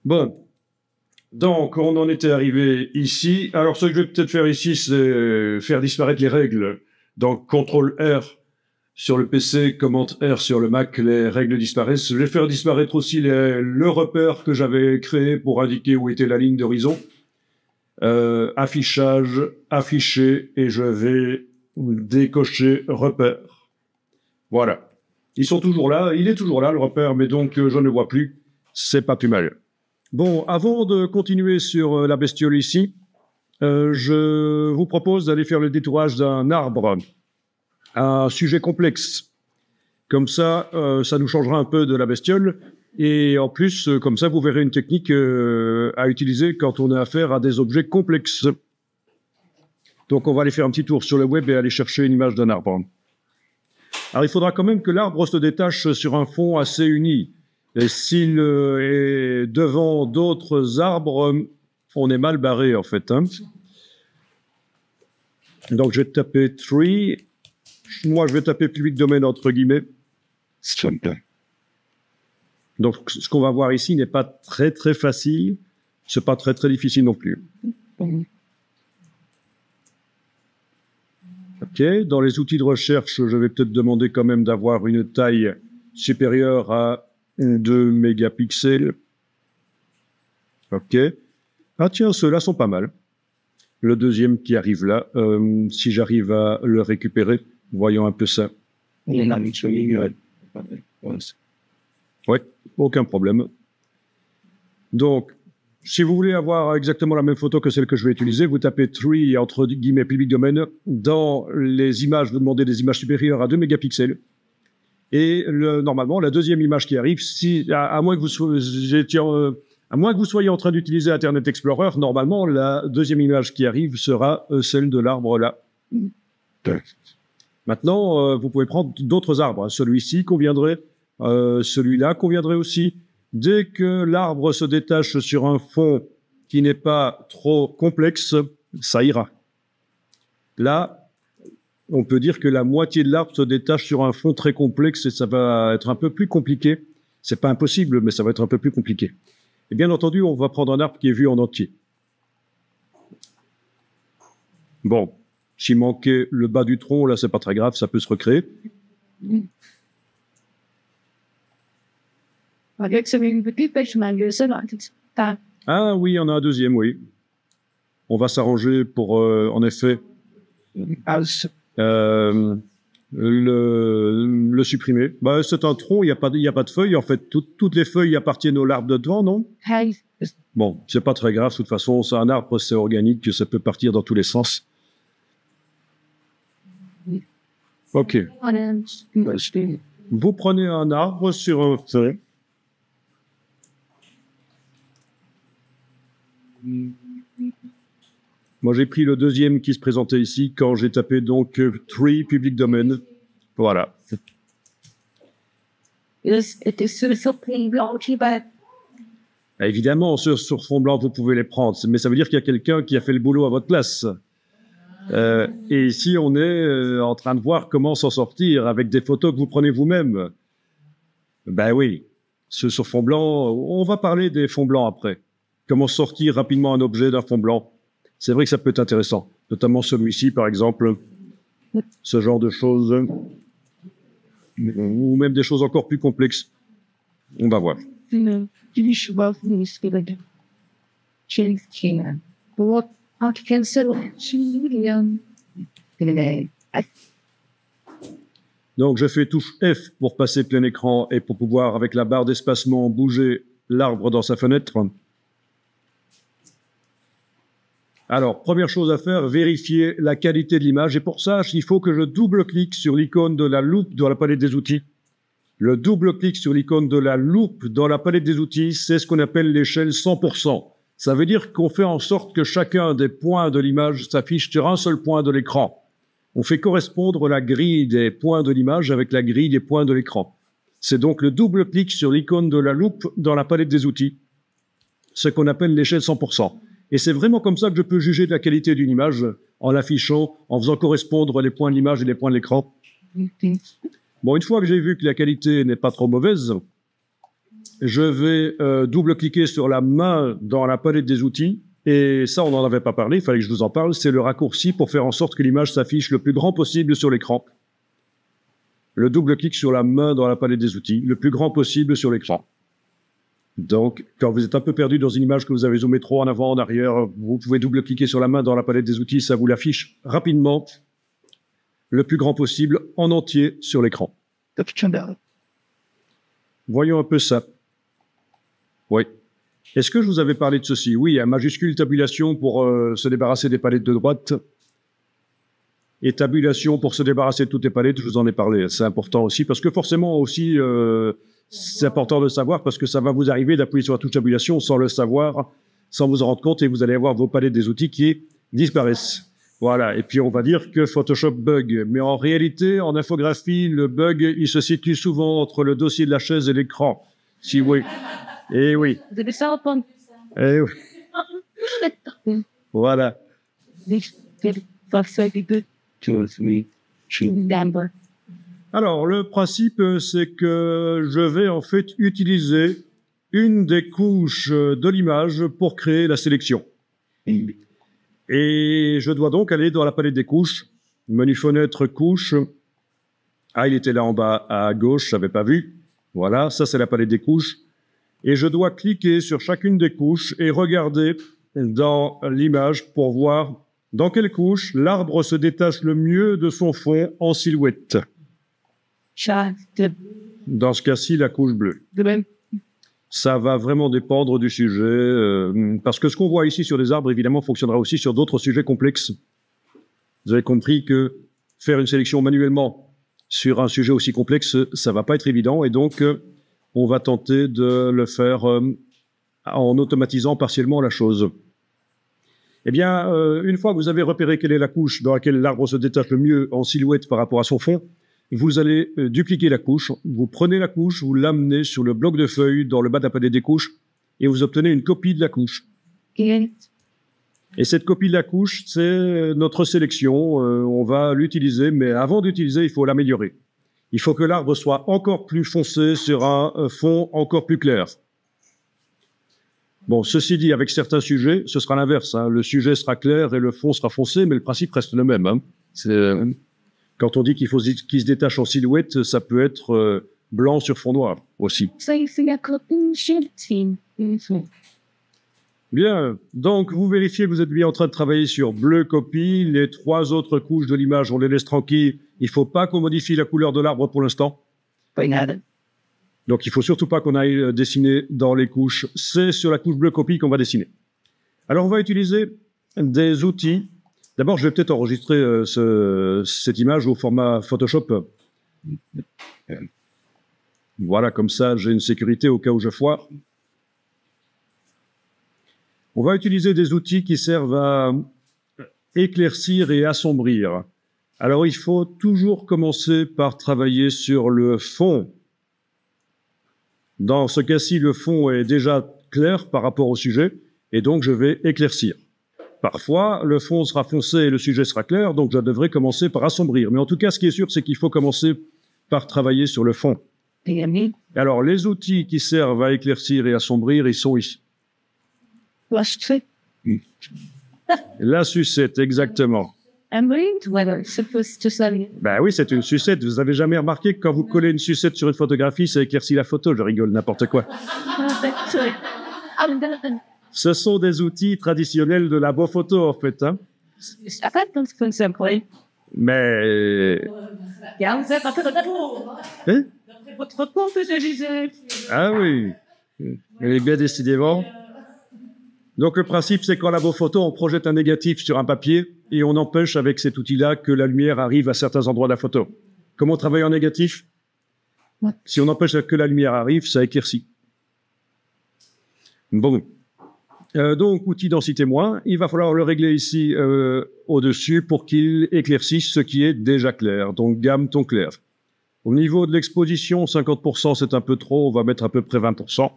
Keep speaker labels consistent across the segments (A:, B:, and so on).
A: Bon, donc on en était arrivé ici. Alors ce que je vais peut-être faire ici, c'est faire disparaître les règles. Donc CTRL R sur le PC, commande R sur le Mac, les règles disparaissent. Je vais faire disparaître aussi le repère que j'avais créé pour indiquer où était la ligne d'horizon. Affichage, afficher, et je vais décocher repère. Voilà. Ils sont toujours là, il est toujours là le repère, mais donc je ne le vois plus. C'est pas plus mal. Bon, avant de continuer sur la bestiole ici, je vous propose d'aller faire le détourage d'un arbre, un sujet complexe. Comme ça, ça nous changera un peu de la bestiole. Et en plus, comme ça, vous verrez une technique à utiliser quand on a affaire à des objets complexes. Donc, on va aller faire un petit tour sur le web et aller chercher une image d'un arbre. Alors, il faudra quand même que l'arbre se détache sur un fond assez uni. Et s'il est devant d'autres arbres, on est mal barré, en fait. Hein. Donc, je vais taper tree. Moi, je vais taper public domain entre guillemets. Donc, ce qu'on va voir ici n'est pas très, très facile. C'est pas très, très difficile non plus. OK. Dans les outils de recherche, je vais peut-être demander quand même d'avoir une taille supérieure à 2 mégapixels. OK. Ah tiens, ceux-là sont pas mal. Le deuxième qui arrive là, si j'arrive à le récupérer, voyons un peu ça. Ouais, aucun problème. Donc, si vous voulez avoir exactement la même photo que celle que je vais utiliser, vous tapez tree entre guillemets public domain. Dans les images, vous demandez des images supérieures à 2 mégapixels. Et normalement, la deuxième image qui arrive, à moins que vous soyez en train d'utiliser Internet Explorer, normalement, la deuxième image qui arrive sera celle de l'arbre là. Maintenant, vous pouvez prendre d'autres arbres. Celui-ci conviendrait, celui-là conviendrait aussi. Dès que l'arbre se détache sur un fond qui n'est pas trop complexe, ça ira. Là, on peut dire que la moitié de l'arbre se détache sur un fond très complexe et ça va être un peu plus compliqué. C'est pas impossible, mais ça va être un peu plus compliqué. Et bien entendu, on va prendre un arbre qui est vu en entier. Bon, s'il manquait le bas du tronc, là, c'est pas très grave, ça peut se recréer. Ah oui, il y en a un deuxième, oui. On va s'arranger pour, en effet, le supprimer. Bah, c'est un tronc, il n'y a pas de feuilles. En fait, toutes les feuilles appartiennent au arbre de devant, non? Bon, c'est pas très grave. De toute façon, c'est un arbre, c'est organique, ça peut partir dans tous les sens. OK. Vous prenez un arbre sur un feuille. Moi, j'ai pris le deuxième qui se présentait ici quand j'ai tapé donc tree public domain. Voilà. Évidemment, sur fond blanc, vous pouvez les prendre, mais ça veut dire qu'il y a quelqu'un qui a fait le boulot à votre place. Et ici, on est en train de voir comment s'en sortir avec des photos que vous prenez vous-même. Ben oui, sur fond blanc, on va parler des fonds blancs après. Comment sortir rapidement un objet d'un fond blanc. C'est vrai que ça peut être intéressant, notamment celui-ci, par exemple, ce genre de choses, ou même des choses encore plus complexes. On va voir. Donc, je fais touche F pour passer plein écran et pour pouvoir, avec la barre d'espacement, bouger l'arbre dans sa fenêtre. Alors, première chose à faire, vérifier la qualité de l'image. Et pour ça, il faut que je double-clique sur l'icône de la loupe dans la palette des outils. Le double-clic sur l'icône de la loupe dans la palette des outils, c'est ce qu'on appelle l'échelle 100%. Ça veut dire qu'on fait en sorte que chacun des points de l'image s'affiche sur un seul point de l'écran. On fait correspondre la grille des points de l'image avec la grille des points de l'écran. C'est donc le double-clic sur l'icône de la loupe dans la palette des outils, ce qu'on appelle l'échelle 100%. Et c'est vraiment comme ça que je peux juger de la qualité d'une image, en l'affichant, en faisant correspondre les points de l'image et les points de l'écran. Bon, une fois que j'ai vu que la qualité n'est pas trop mauvaise, je vais double-cliquer sur la main dans la palette des outils. Et ça, on n'en avait pas parlé, il fallait que je vous en parle. C'est le raccourci pour faire en sorte que l'image s'affiche le plus grand possible sur l'écran. Le double-clic sur la main dans la palette des outils, le plus grand possible sur l'écran. Donc, quand vous êtes un peu perdu dans une image que vous avez zoomé trop en avant, en arrière, vous pouvez double-cliquer sur la main dans la palette des outils, ça vous l'affiche rapidement, le plus grand possible, en entier sur l'écran. Voyons un peu ça. Oui. Est-ce que je vous avais parlé de ceci? Oui, un majuscule tabulation pour se débarrasser des palettes de droite et tabulation pour se débarrasser de toutes les palettes, je vous en ai parlé. C'est important aussi parce que forcément aussi, c'est important de savoir parce que ça va vous arriver d'appuyer sur la touche tabulation sans le savoir, sans vous en rendre compte et vous allez avoir vos palettes des outils qui disparaissent. Voilà, et puis on va dire que Photoshop bug. Mais en réalité, en infographie, le bug, il se situe souvent entre le dossier de la chaise et l'écran. Si oui. Eh oui. Eh oui. Voilà. Alors, le principe, c'est que je vais en fait utiliser une des couches de l'image pour créer la sélection. Et je dois donc aller dans la palette des couches, menu fenêtre couche. Ah, il était là en bas à gauche, je n'avais pas vu. Voilà, ça c'est la palette des couches. Et je dois cliquer sur chacune des couches et regarder dans l'image pour voir dans quelle couche l'arbre se détache le mieux de son fond en silhouette. Dans ce cas-ci, la couche bleue. Ça va vraiment dépendre du sujet, parce que ce qu'on voit ici sur des arbres, évidemment, fonctionnera aussi sur d'autres sujets complexes. Vous avez compris que faire une sélection manuellement sur un sujet aussi complexe, ça va pas être évident, et donc on va tenter de le faire en automatisant partiellement la chose. Eh bien, une fois que vous avez repéré quelle est la couche dans laquelle l'arbre se détache le mieux en silhouette par rapport à son fond, vous allez dupliquer la couche, vous prenez la couche, vous l'amenez sur le bloc de feuilles dans le bas de la palette des couches et vous obtenez une copie de la couche. Et cette copie de la couche, c'est notre sélection. On va l'utiliser, mais avant d'utiliser, il faut l'améliorer. Il faut que l'arbre soit encore plus foncé sur un fond encore plus clair. Bon, ceci dit, avec certains sujets, ce sera l'inverse. Hein. Le sujet sera clair et le fond sera foncé, mais le principe reste le même. Hein. Quand on dit qu'il faut qu'il se détache en silhouette, ça peut être blanc sur fond noir aussi. Bien, donc vous vérifiez que vous êtes bien en train de travailler sur bleu copie. Les 3 autres couches de l'image, on les laisse tranquilles. Il ne faut pas qu'on modifie la couleur de l'arbre pour l'instant. Donc il ne faut surtout pas qu'on aille dessiner dans les couches. C'est sur la couche bleu copie qu'on va dessiner. Alors on va utiliser des outils. D'abord, je vais peut-être enregistrer cette image au format Photoshop. Voilà, comme ça, j'ai une sécurité au cas où je foire. On va utiliser des outils qui servent à éclaircir et assombrir. Alors, il faut toujours commencer par travailler sur le fond. Dans ce cas-ci, le fond est déjà clair par rapport au sujet, et donc je vais éclaircir. Parfois, le fond sera foncé et le sujet sera clair, donc je devrais commencer par assombrir. Mais en tout cas, ce qui est sûr, c'est qu'il faut commencer par travailler sur le fond. Alors, les outils qui servent à éclaircir et assombrir, ils sont ici. La sucette, exactement. Ben oui, c'est une sucette. Vous avez jamais remarqué que quand vous collez une sucette sur une photographie, ça éclaircit la photo? Je rigole, n'importe quoi. Ce sont des outils traditionnels de la beau photo, en fait. Hein. Mais... Hein? Ah oui. Elle est bien décidément. Donc le principe, c'est qu'en labo photo, on projette un négatif sur un papier et on empêche avec cet outil-là que la lumière arrive à certains endroits de la photo. Comment travailler en négatif? Si on empêche que la lumière arrive, ça éclaircit. Bon. Donc, outil densité moins, il va falloir le régler ici au-dessus pour qu'il éclaircisse ce qui est déjà clair. Donc, gamme ton clair. Au niveau de l'exposition, 50%, c'est un peu trop. On va mettre à peu près 20%.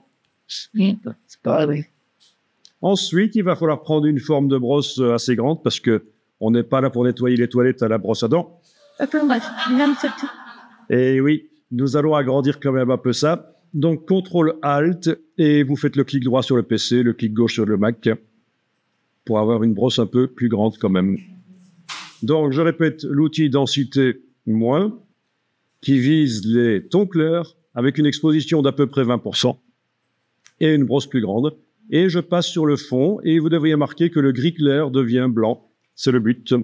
A: Ensuite, il va falloir prendre une forme de brosse assez grande parce que on n'est pas là pour nettoyer les toilettes à la brosse à dents. Et oui, nous allons agrandir quand même un peu ça. Donc, CTRL-ALT, et vous faites le clic droit sur le PC, le clic gauche sur le Mac, pour avoir une brosse un peu plus grande quand même. Donc, je répète, l'outil densité moins, qui vise les tons clairs, avec une exposition d'à peu près 20%, et une brosse plus grande. Et je passe sur le fond, et vous devriez marquer que le gris clair devient blanc. C'est le but.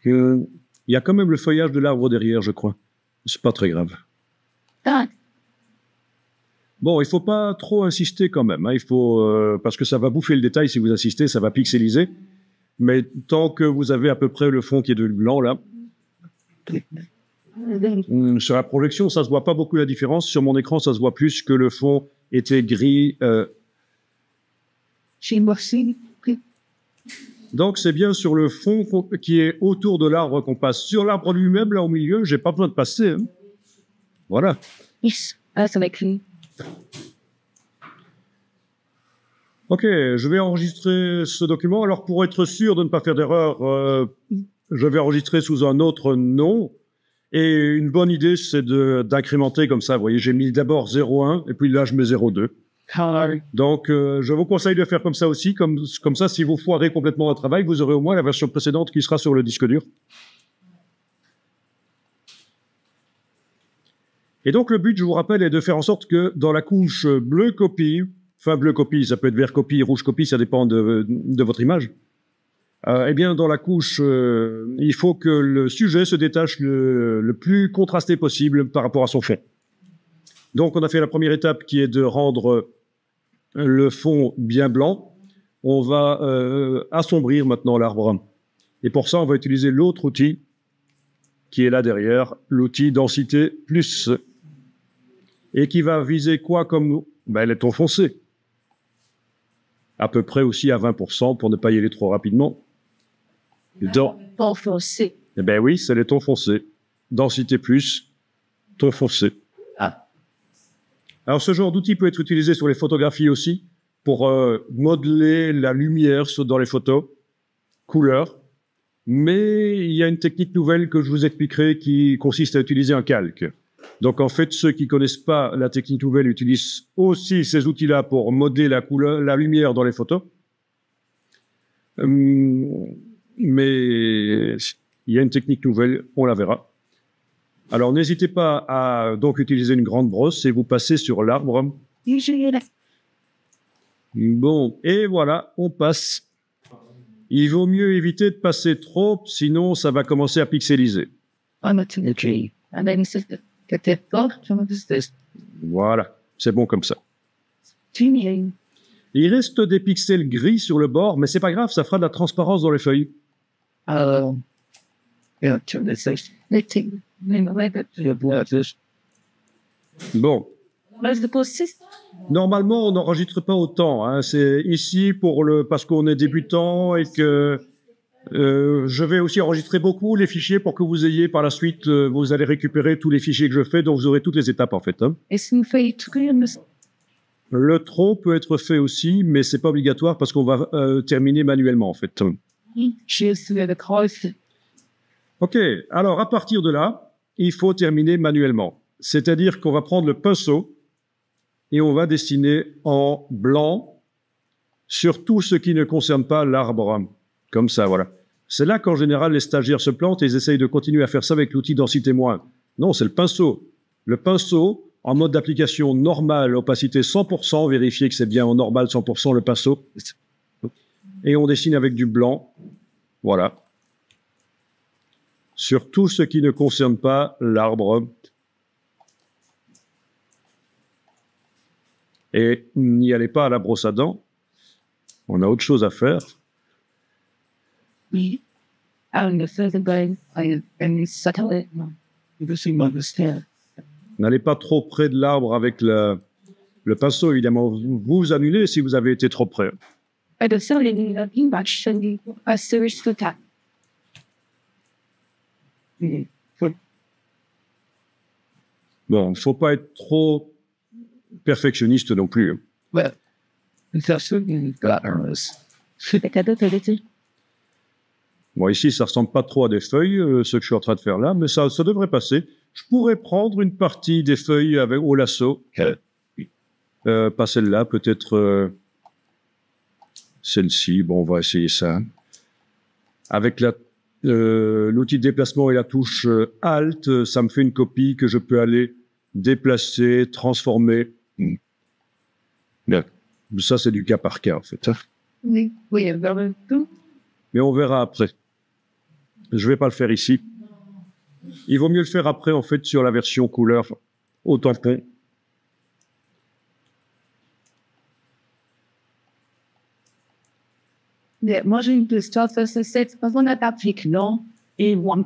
A: Il y a quand même le feuillage de l'arbre derrière, je crois. C'est pas très grave. Bon, il faut pas trop insister quand même. Hein. Il faut parce que ça va bouffer le détail si vous insistez, ça va pixeliser. Mais tant que vous avez à peu près le fond qui est de blanc là, sur la projection, ça se voit pas beaucoup la différence. Sur mon écran, ça se voit plus que le fond était gris. Donc c'est bien sur le fond qui est autour de l'arbre qu'on passe. Sur l'arbre lui-même, là au milieu, j'ai pas besoin de passer. Hein. Voilà. Ok, je vais enregistrer ce document. Alors pour être sûr de ne pas faire d'erreur, je vais enregistrer sous un autre nom. Et une bonne idée, c'est d'incrémenter comme ça. Vous voyez, j'ai mis d'abord 0,1 et puis là, je mets 0,2. Donc, je vous conseille de faire comme ça aussi. Comme ça, si vous foirez complètement votre travail, vous aurez au moins la version précédente qui sera sur le disque dur. Et donc, le but, je vous rappelle, est de faire en sorte que dans la couche bleu copie, enfin bleu copie, ça peut être vert copie, rouge copie, ça dépend de votre image. Eh bien, dans la couche, il faut que le sujet se détache le plus contrasté possible par rapport à son fond. Donc, on a fait la première étape qui est de rendre le fond bien blanc. On va assombrir maintenant l'arbre. Et pour ça, on va utiliser l'autre outil qui est là derrière, l'outil densité plus, et qui va viser quoi comme les tons foncés. À peu près aussi à 20% pour ne pas y aller trop rapidement.
B: Tons foncés.
A: Eh bien oui, c'est les tons foncés. Densité plus, tons foncés. Alors ce genre d'outil peut être utilisé sur les photographies aussi, pour modeler la lumière dans les photos, couleur. Mais il y a une technique nouvelle que je vous expliquerai qui consiste à utiliser un calque. Donc en fait, ceux qui connaissent pas la technique nouvelle utilisent aussi ces outils-là pour modeler la couleur, la lumière dans les photos. Mais il y a une technique nouvelle, on la verra. Alors n'hésitez pas à donc utiliser une grande brosse et vous passez sur l'arbre. Bon, et voilà, on passe. Il vaut mieux éviter de passer trop, sinon ça va commencer à pixeliser. Voilà, c'est bon comme ça. Il reste des pixels gris sur le bord, mais c'est pas grave, ça fera de la transparence dans les feuilles. Bon. Normalement, on n'enregistre pas autant. Hein. C'est ici parce qu'on est débutant et que je vais aussi enregistrer beaucoup les fichiers pour que vous ayez par la suite, vous allez récupérer tous les fichiers que je fais, donc vous aurez toutes les étapes en fait. Hein. Le tronc peut être fait aussi, mais c'est pas obligatoire parce qu'on va terminer manuellement en fait. Ok, alors à partir de là, il faut terminer manuellement. C'est-à-dire qu'on va prendre le pinceau et on va dessiner en blanc sur tout ce qui ne concerne pas l'arbre. Comme ça, voilà. C'est là qu'en général, les stagiaires se plantent et ils essayent de continuer à faire ça avec l'outil densité moins. Non, c'est le pinceau. Le pinceau, en mode d'application normale, opacité 100%, vérifiez que c'est bien en normal 100% le pinceau. Et on dessine avec du blanc. Voilà. Sur tout ce qui ne concerne pas l'arbre. Et n'y allez pas à la brosse à dents. On a autre chose à faire. N'allez pas trop près de l'arbre avec le pinceau, évidemment. Vous annulez si vous avez été trop près. Bon, il ne faut pas être trop perfectionniste non plus. Bon, ici, ça ressemble pas trop à des feuilles, ce que je suis en train de faire là, mais ça devrait passer. Je pourrais prendre une partie des feuilles avec, au lasso. Pas celle-là, peut-être celle-ci. Bon, on va essayer ça. Avec l'outil de déplacement et la touche Alt, ça me fait une copie que je peux aller déplacer, transformer. Bien. Ça, c'est du cas par cas, en fait.
B: Oui, vers le tout.
A: Mais on verra après. Je vais pas le faire ici. Il vaut mieux le faire après, en fait, sur la version couleur au tampon.
B: Moi, j'ai une question. C'est parce qu'on a d'Afrique, non? Et want.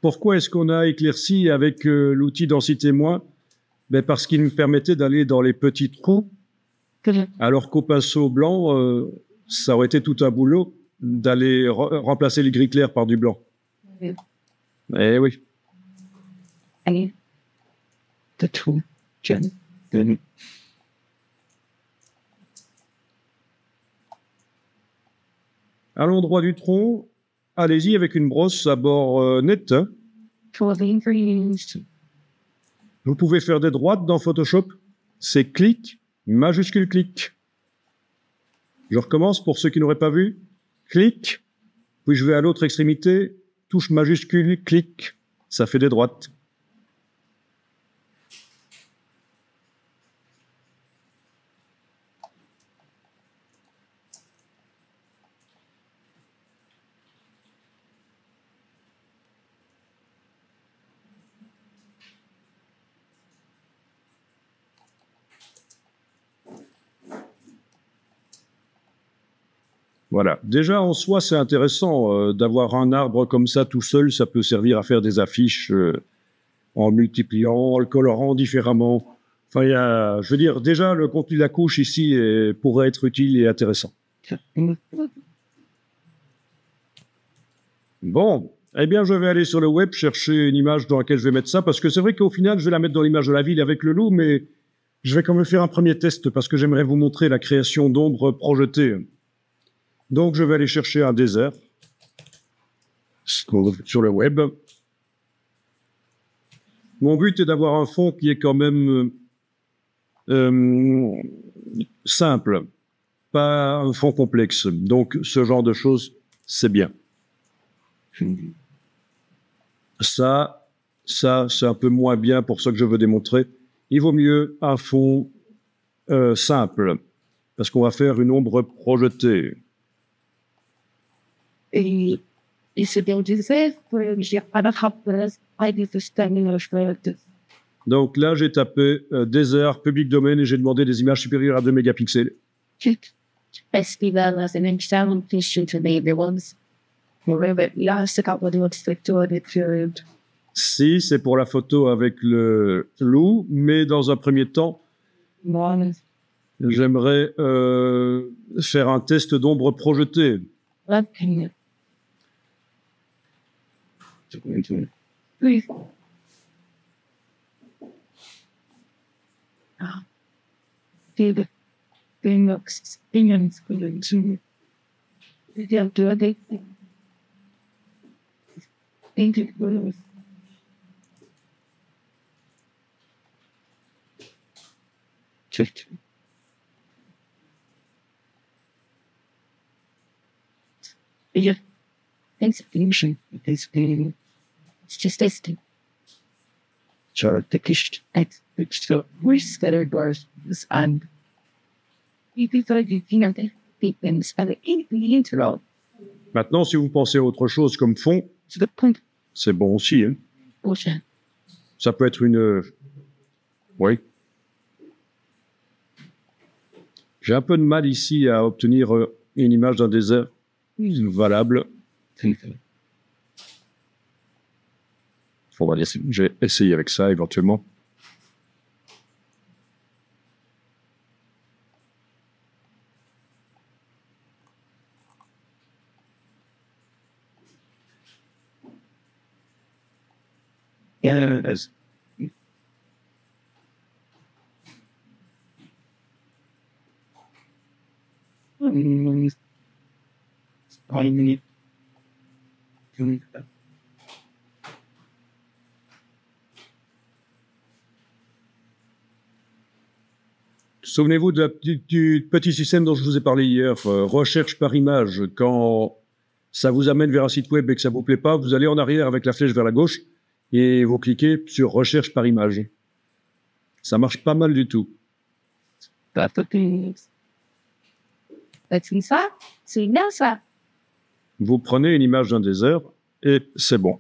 A: Pourquoi est-ce qu'on a éclairci avec l'outil densité moins? Ben parce qu'il me permettait d'aller dans les petits trous, alors qu'au pinceau blanc, ça aurait été tout un boulot d'aller remplacer le gris clair par du blanc.
B: Oui.
A: Eh oui.
B: Allez. The two. Jen.
A: À l'endroit du tronc, allez-y avec une brosse à bord net. Hein. Vous pouvez faire des droites dans Photoshop. C'est clic, majuscule clic. Je recommence pour ceux qui n'auraient pas vu. Clic, puis je vais à l'autre extrémité, touche majuscule, clic. Ça fait des droites. Voilà. Déjà, en soi, c'est intéressant d'avoir un arbre comme ça tout seul. Ça peut servir à faire des affiches en multipliant, en le colorant différemment. Enfin, je veux dire, déjà, le contenu de la couche ici pourrait être utile et intéressant. Bon. Eh bien, je vais aller sur le web chercher une image dans laquelle je vais mettre ça, parce que c'est vrai qu'au final, je vais la mettre dans l'image de la ville avec le loup, mais je vais quand même faire un premier test, parce que j'aimerais vous montrer la création d'ombres projetées. Donc, je vais aller chercher un désert sur le web. Mon but est d'avoir un fond qui est quand même simple, pas un fond complexe. Donc, ce genre de choses, c'est bien. Ça, c'est un peu moins bien pour ce que je veux démontrer. Il vaut mieux un fond simple, parce qu'on va faire une ombre projetée.
B: Et c'est bien disait, j'ai pas d'attrape,
A: Donc là, j'ai tapé désert, public domaine, et j'ai demandé des images supérieures à 2 mégapixels.
B: Festival as an invitation to neighbors. Là, c'est quand on doit se faire
A: Si, c'est pour la photo avec le loup, mais dans un premier temps, j'aimerais faire un test d'ombre projetée.
B: Oui. Ah. Yeah. Thanks for finishing. It's just testing. Sure, the kish at the worst that it was and people thought you know the things and the intro.
A: Maintenant, si vous pensez à autre chose comme fond,
B: To the point.
A: c'est bon aussi. Hein.
B: Bullshit.
A: Ça peut être une... Oui. J'ai un peu de mal ici à obtenir une image d'un désert valable. On va dire, je vais essayer avec ça éventuellement.
B: Yes. Finally.
A: Souvenez-vous du petit système dont je vous ai parlé hier, recherche par image. Quand ça vous amène vers un site web et que ça vous plaît pas, vous allez en arrière avec la flèche vers la gauche et vous cliquez sur recherche par image. Ça marche pas mal du tout.
B: C'est ça? C'est bien ça.
A: Vous prenez une image d'un désert et c'est bon.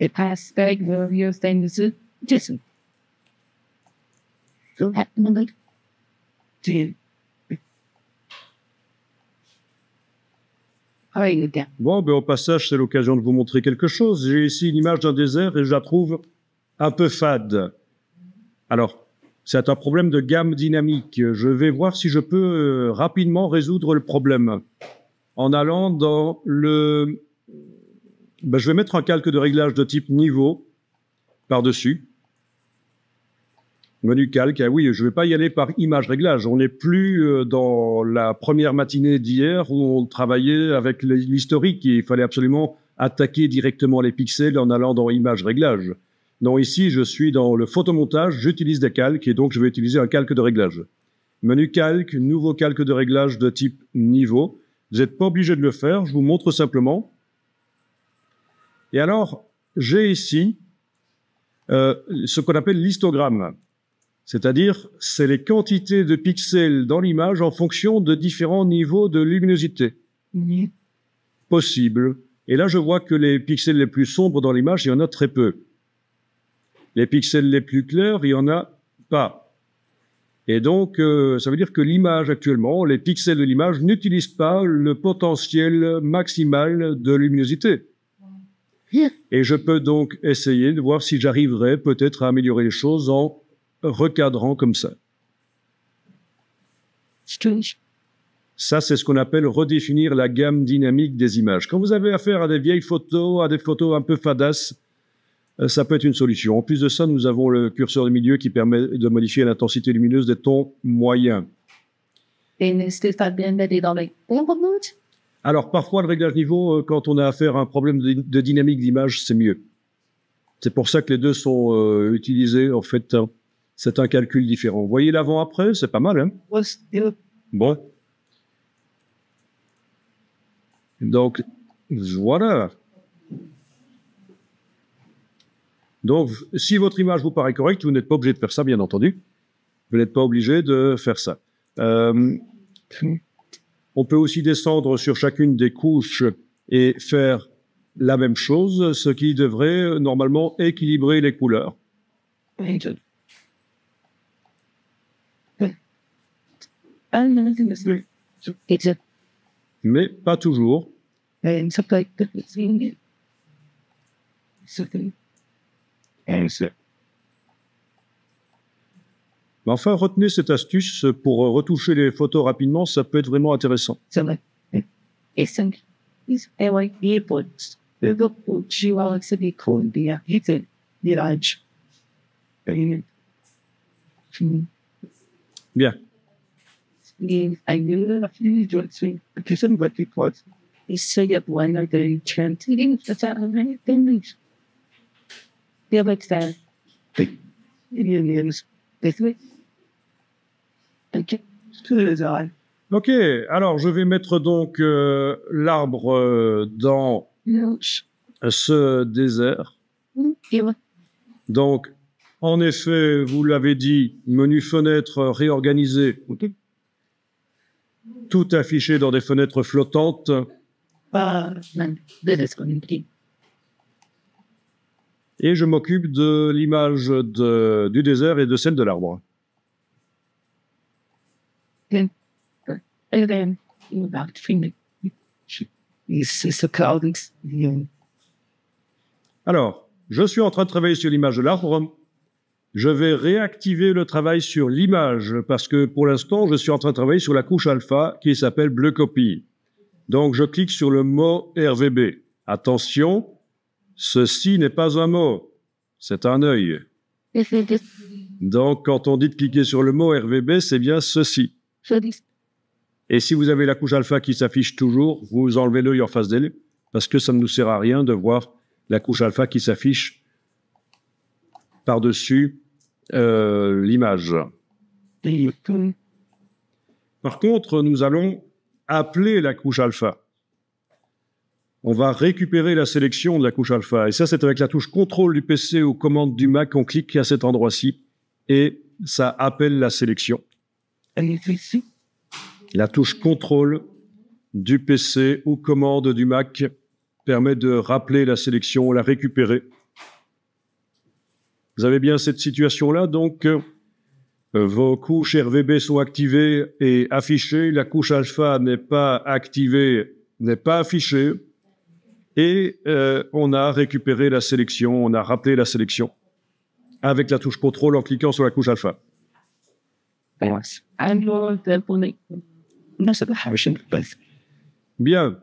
B: It passed back the real thing to Jason. So happened to
A: Bon, ben, au passage, c'est l'occasion de vous montrer quelque chose. J'ai ici une image d'un désert et je la trouve un peu fade. Alors, c'est un problème de gamme dynamique. Je vais voir si je peux rapidement résoudre le problème en allant dans le... Ben, je vais mettre un calque de réglage de type niveau par-dessus. Menu calque, ah oui, je ne vais pas y aller par image réglage. On n'est plus dans la première matinée d'hier où on travaillait avec l'historique et il fallait absolument attaquer directement les pixels en allant dans image réglage. Non, ici, je suis dans le photomontage, j'utilise des calques et donc je vais utiliser un calque de réglage. Menu calque, nouveau calque de réglage de type niveau. Vous n'êtes pas obligé de le faire, je vous montre simplement. Et alors, j'ai ici ce qu'on appelle l'histogramme. C'est-à-dire, c'est les quantités de pixels dans l'image en fonction de différents niveaux de luminosité possibles. Et là, je vois que les pixels les plus sombres dans l'image, il y en a très peu. Les pixels les plus clairs, il n'y en a pas. Et donc, ça veut dire que l'image actuellement, les pixels de l'image n'utilisent pas le potentiel maximal de luminosité. Et je peux donc essayer de voir si j'arriverai peut-être à améliorer les choses en recadrant comme ça. Ça, c'est ce qu'on appelle redéfinir la gamme dynamique des images. Quand vous avez affaire à des vieilles photos, à des photos un peu fadasses, ça peut être une solution. En plus de ça, nous avons le curseur de milieu qui permet de modifier l'intensité lumineuse des tons moyens. Alors, parfois, le réglage niveau, quand on a affaire à un problème de dynamique d'image, c'est mieux. C'est pour ça que les deux sont utilisés, en fait. C'est un calcul différent. Vous voyez l'avant-après, c'est pas mal, hein? Bon. Donc, voilà. Donc, si votre image vous paraît correcte, vous n'êtes pas obligé de faire ça, bien entendu. Vous n'êtes pas obligé de faire ça. On peut aussi descendre sur chacune des couches et faire la même chose, ce qui devrait normalement équilibrer les couleurs. Mais pas toujours. Mais enfin, retenez cette astuce pour retoucher les photos rapidement, ça peut être vraiment intéressant. Bien. Ok, alors je vais mettre donc l'arbre dans ce désert. Donc, en effet, vous l'avez dit, menu fenêtre réorganisé, tout affiché dans des fenêtres flottantes. Et je m'occupe de l'image du désert et de celle de l'arbre. Alors, je suis en train de travailler sur l'image de l'arbre. Je vais réactiver le travail sur l'image parce que pour l'instant, je suis en train de travailler sur la couche alpha qui s'appelle Bleu Copy. Donc, je clique sur le mot RVB. Attention, ceci n'est pas un mot, c'est un œil. Donc, quand on dit de cliquer sur le mot RVB, c'est bien ceci. Et si vous avez la couche alpha qui s'affiche toujours, vous enlevez l'œil en face d'elle, parce que ça ne nous sert à rien de voir la couche alpha qui s'affiche par-dessus l'image. Par contre, nous allons appeler la couche alpha. On va récupérer la sélection de la couche alpha. Et ça, c'est avec la touche contrôle du PC ou commande du Mac. On clique à cet endroit-ci et ça appelle la sélection. La touche contrôle du PC ou commande du Mac permet de rappeler la sélection, la récupérer. Vous avez bien cette situation-là, donc vos couches RVB sont activées et affichées, la couche alpha n'est pas activée, n'est pas affichée, et on a récupéré la sélection, on a rappelé la sélection avec la touche contrôle en cliquant sur la couche alpha. Bien.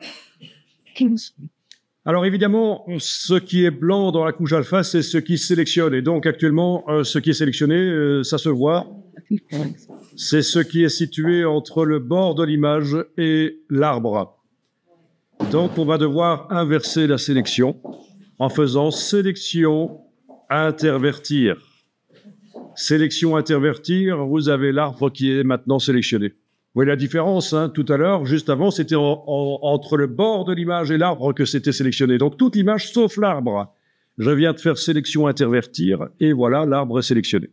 A: Alors évidemment, ce qui est blanc dans la couche alpha, c'est ce qui sélectionne. Et donc actuellement, ce qui est sélectionné, ça se voit, c'est ce qui est situé entre le bord de l'image et l'arbre. Donc on va devoir inverser la sélection en faisant sélection intervertir. Sélection intervertir, vous avez l'arbre qui est maintenant sélectionné. Vous voyez la différence, hein, tout à l'heure, juste avant, c'était entre le bord de l'image et l'arbre que c'était sélectionné. Donc toute l'image sauf l'arbre. Je viens de faire sélection intervertir et voilà, l'arbre est sélectionné.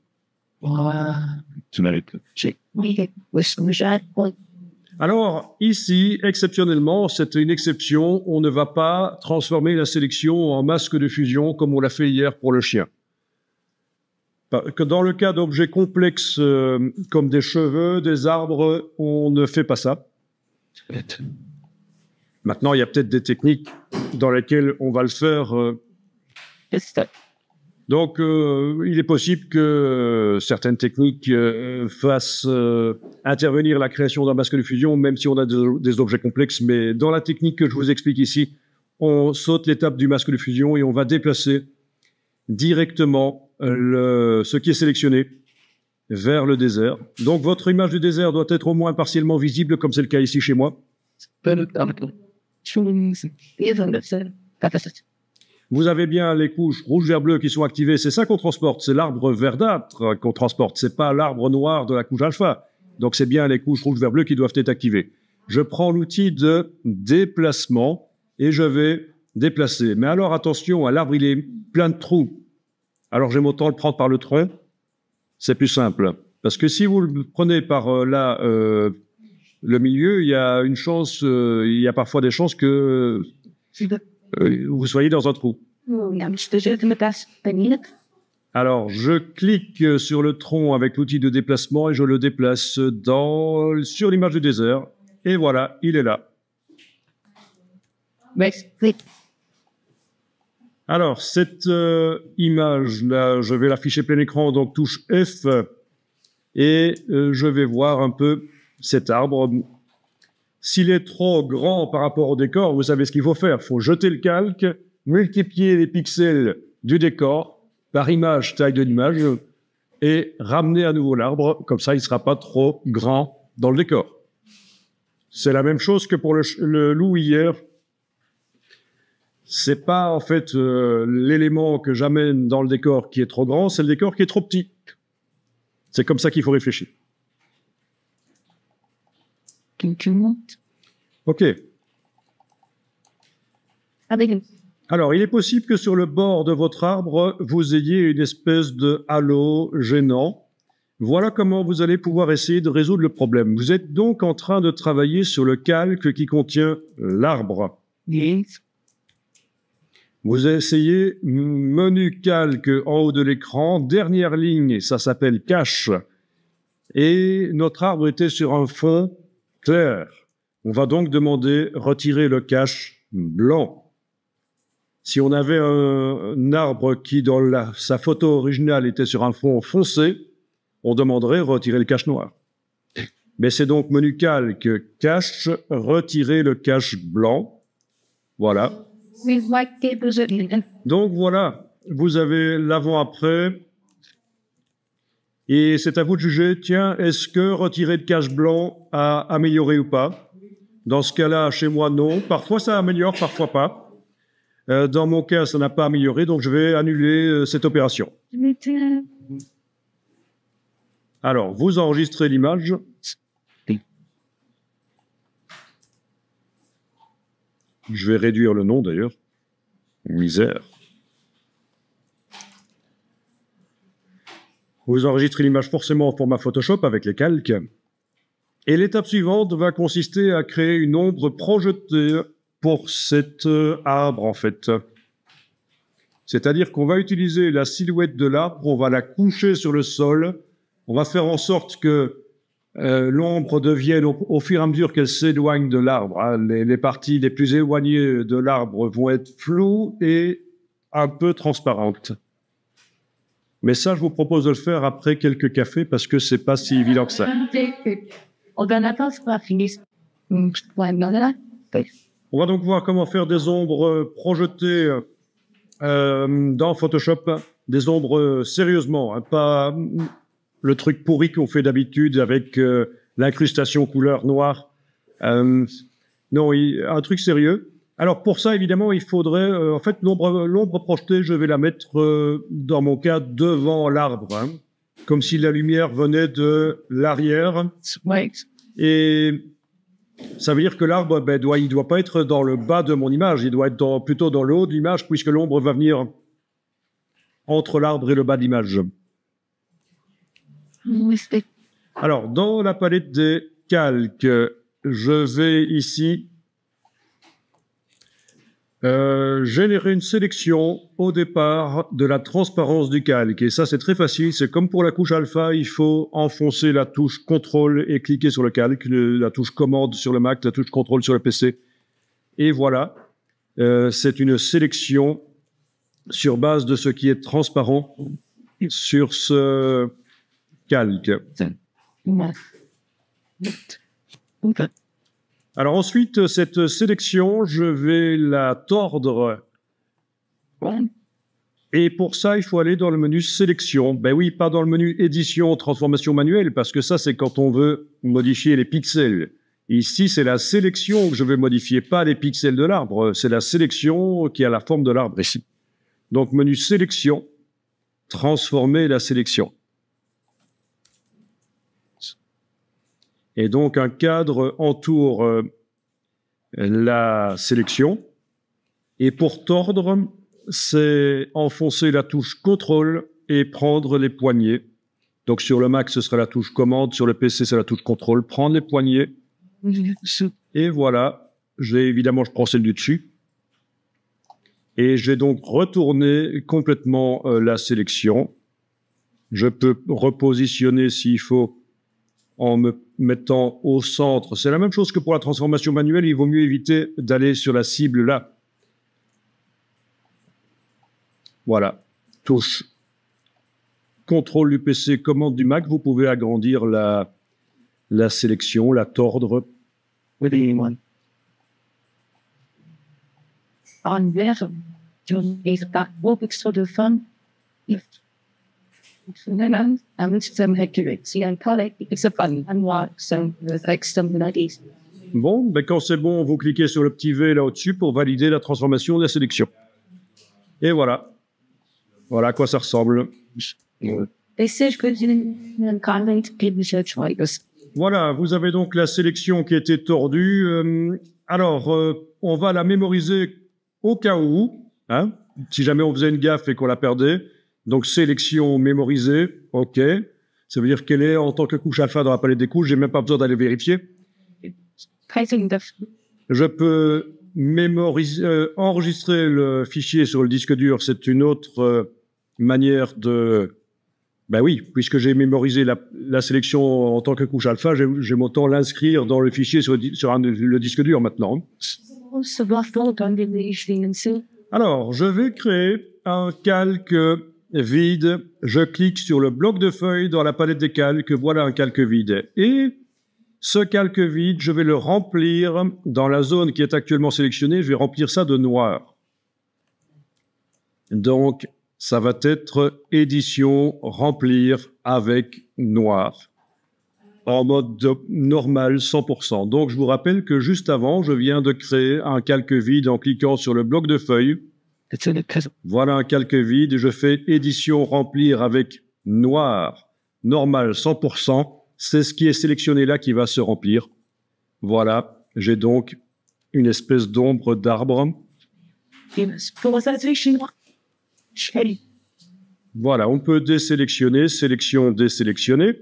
A: Alors ici, exceptionnellement, c'est une exception, on ne va pas transformer la sélection en masque de fusion comme on l'a fait hier pour le chien. Que dans le cas d'objets complexes comme des cheveux, des arbres, on ne fait pas ça. Maintenant, il y a peut-être des techniques dans lesquelles on va le faire. Donc, il est possible que certaines techniques fassent intervenir la création d'un masque de fusion, même si on a des objets complexes. Mais dans la technique que je vous explique ici, on saute l'étape du masque de fusion et on va déplacer directement ce qui est sélectionné vers le désert. Donc, votre image du désert doit être au moins partiellement visible, comme c'est le cas ici chez moi. Vous avez bien les couches rouge, vert, bleu qui sont activées. C'est ça qu'on transporte. C'est l'arbre verdâtre qu'on transporte. C'est pas l'arbre noir de la couche alpha. Donc, c'est bien les couches rouge, vert, bleu qui doivent être activées. Je prends l'outil de déplacement et je vais déplacer. Mais alors, attention, l'arbre, il est plein de trous. Alors, j'aime autant le prendre par le tronc. C'est plus simple. Parce que si vous le prenez par le milieu, il y a une chance, il y a parfois des chances que vous soyez dans un trou. Alors, je clique sur le tronc avec l'outil de déplacement et je le déplace sur l'image du désert. Et voilà, il est là. Alors, cette image-là, je vais l'afficher plein écran, donc touche F, et je vais voir un peu cet arbre. S'il est trop grand par rapport au décor, vous savez ce qu'il faut faire. Il faut jeter le calque, multiplier les pixels du décor par image, taille de l'image, et ramener à nouveau l'arbre. Comme ça, il ne sera pas trop grand dans le décor. C'est la même chose que pour le loup hier. C'est pas en fait l'élément que j'amène dans le décor qui est trop grand, c'est le décor qui est trop petit. C'est comme ça qu'il faut réfléchir. Ok. Alors, il est possible que sur le bord de votre arbre, vous ayez une espèce de halo gênant. Voilà comment vous allez pouvoir essayer de résoudre le problème. Vous êtes donc en train de travailler sur le calque qui contient l'arbre. Vous essayez menu calque en haut de l'écran, dernière ligne, ça s'appelle cache. Et notre arbre était sur un fond clair. On va donc demander retirer le cache blanc. Si on avait un arbre qui, dans sa photo originale, était sur un fond foncé, on demanderait retirer le cache noir. Mais c'est donc menu calque, cache, retirer le cache blanc. Voilà. Donc voilà, vous avez l'avant-après. Et c'est à vous de juger, tiens, est-ce que retirer de cache blanc a amélioré ou pas? Dans ce cas-là, chez moi, non. Parfois, ça améliore, parfois pas. Dans mon cas, ça n'a pas amélioré, donc je vais annuler cette opération. Alors, vous enregistrez l'image. Je vais réduire le nom, d'ailleurs. Misère. Vous enregistrez l'image forcément en format Photoshop avec les calques. Et l'étape suivante va consister à créer une ombre projetée pour cet arbre, en fait. C'est-à-dire qu'on va utiliser la silhouette de l'arbre, on va la coucher sur le sol, on va faire en sorte que l'ombre devienne, au fur et à mesure qu'elle s'éloigne de l'arbre, hein, les parties les plus éloignées de l'arbre vont être floues et un peu transparentes. Mais ça, je vous propose de le faire après quelques cafés parce que c'est pas si évident que ça. On va donc voir comment faire des ombres projetées dans Photoshop, des ombres sérieusement, hein, pas le truc pourri qu'on fait d'habitude avec l'incrustation couleur noire. Non, un truc sérieux. Alors pour ça, évidemment, il faudrait, en fait, l'ombre projetée, je vais la mettre, dans mon cas, devant l'arbre, hein, comme si la lumière venait de l'arrière. Et ça veut dire que l'arbre, ben, il doit pas être dans le bas de mon image, il doit être plutôt dans le haut de l'image, puisque l'ombre va venir entre l'arbre et le bas de l'image. Alors, dans la palette des calques, je vais ici générer une sélection au départ de la transparence du calque. Et ça, c'est très facile. C'est comme pour la couche alpha, il faut enfoncer la touche contrôle et cliquer sur le calque, la touche commande sur le Mac, la touche contrôle sur le PC. Et voilà, c'est une sélection sur base de ce qui est transparent sur ce calque. Alors ensuite, cette sélection, je vais la tordre. Et pour ça, il faut aller dans le menu sélection. Ben oui, pas dans le menu édition, transformation manuelle, parce que ça, c'est quand on veut modifier les pixels. Ici, c'est la sélection que je vais modifier, pas les pixels de l'arbre. C'est la sélection qui a la forme de l'arbre ici. Donc, menu sélection, transformer la sélection. Et donc, un cadre entoure la sélection. Et pour tordre, c'est enfoncer la touche contrôle et prendre les poignées. Donc, sur le Mac, ce sera la touche commande. Sur le PC, c'est la touche contrôle. Prendre les poignées. Et voilà. Évidemment, je prends celle du dessus. Et je vais donc retourner complètement la sélection. Je peux repositionner s'il faut en me mettant au centre. C'est la même chose que pour la transformation manuelle, il vaut mieux éviter d'aller sur la cible là. Voilà, touche contrôle du PC, commande du Mac, vous pouvez agrandir la sélection, la tordre. Bon, ben quand c'est bon, vous cliquez sur le petit V là au-dessus pour valider la transformation de la sélection. Et voilà. Voilà à quoi ça ressemble. Voilà, vous avez donc la sélection qui a été tordue. Alors, on va la mémoriser au cas où, hein, si jamais on faisait une gaffe et qu'on la perdait. Donc, sélection mémorisée, OK. Ça veut dire qu'elle est en tant que couche alpha dans la palette des couches. J'ai même pas besoin d'aller vérifier. Je peux enregistrer le fichier sur le disque dur. C'est une autre manière de... Ben oui, puisque j'ai mémorisé la sélection en tant que couche alpha, j'aime autant l'inscrire dans le fichier sur le disque dur maintenant. Alors, je vais créer un calque vide. Je clique sur le bloc de feuilles dans la palette des calques. Voilà un calque vide. Et ce calque vide, je vais le remplir dans la zone qui est actuellement sélectionnée. Je vais remplir ça de noir. Donc, ça va être édition remplir avec noir, en mode normal 100%. Donc je vous rappelle que juste avant, je viens de créer un calque vide en cliquant sur le bloc de feuilles. Voilà un calque vide, je fais édition remplir avec noir, normal 100%. C'est ce qui est sélectionné là qui va se remplir. Voilà, j'ai donc une espèce d'ombre d'arbre. Voilà, on peut désélectionner, sélection, désélectionner.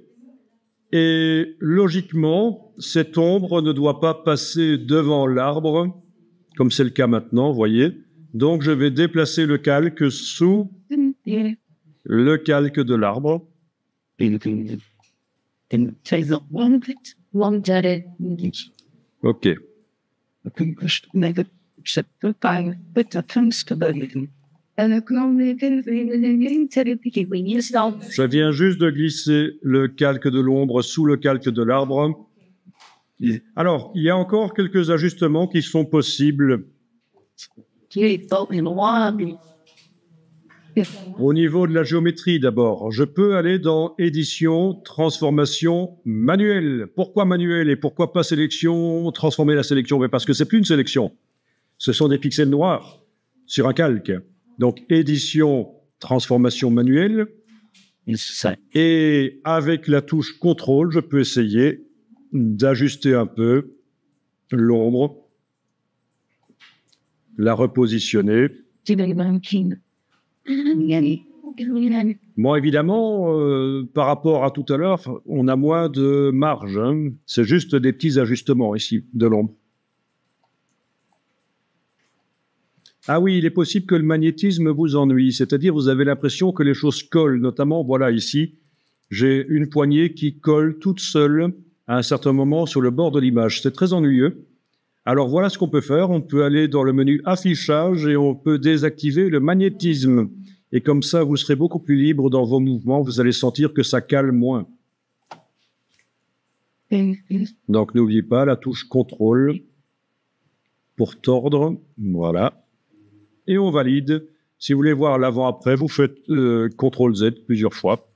A: Et logiquement, cette ombre ne doit pas passer devant l'arbre, comme c'est le cas maintenant, vous voyez. Donc, je vais déplacer le calque sous le calque de l'arbre. OK. Je viens juste de glisser le calque de l'ombre sous le calque de l'arbre. Alors, il y a encore quelques ajustements qui sont possibles. Au niveau de la géométrie, d'abord, je peux aller dans édition, transformation manuelle. Pourquoi manuelle et pourquoi pas sélection, transformer la sélection? Mais parce que c'est plus une sélection. Ce sont des pixels noirs sur un calque. Donc, édition, transformation manuelle. Et avec la touche contrôle, je peux essayer d'ajuster un peu l'ombre, la repositionner. Bon, évidemment, par rapport à tout à l'heure, on a moins de marge. Hein. C'est juste des petits ajustements ici de l'ombre. Ah oui, il est possible que le magnétisme vous ennuie, c'est-à-dire vous avez l'impression que les choses collent, notamment, voilà, ici, j'ai une poignée qui colle toute seule à un certain moment sur le bord de l'image. C'est très ennuyeux. Alors voilà ce qu'on peut faire, on peut aller dans le menu affichage et on peut désactiver le magnétisme. Et comme ça, vous serez beaucoup plus libre dans vos mouvements, vous allez sentir que ça cale moins. Donc n'oubliez pas la touche contrôle pour tordre, voilà. Et on valide. Si vous voulez voir l'avant-après, vous faites CTRL Z plusieurs fois.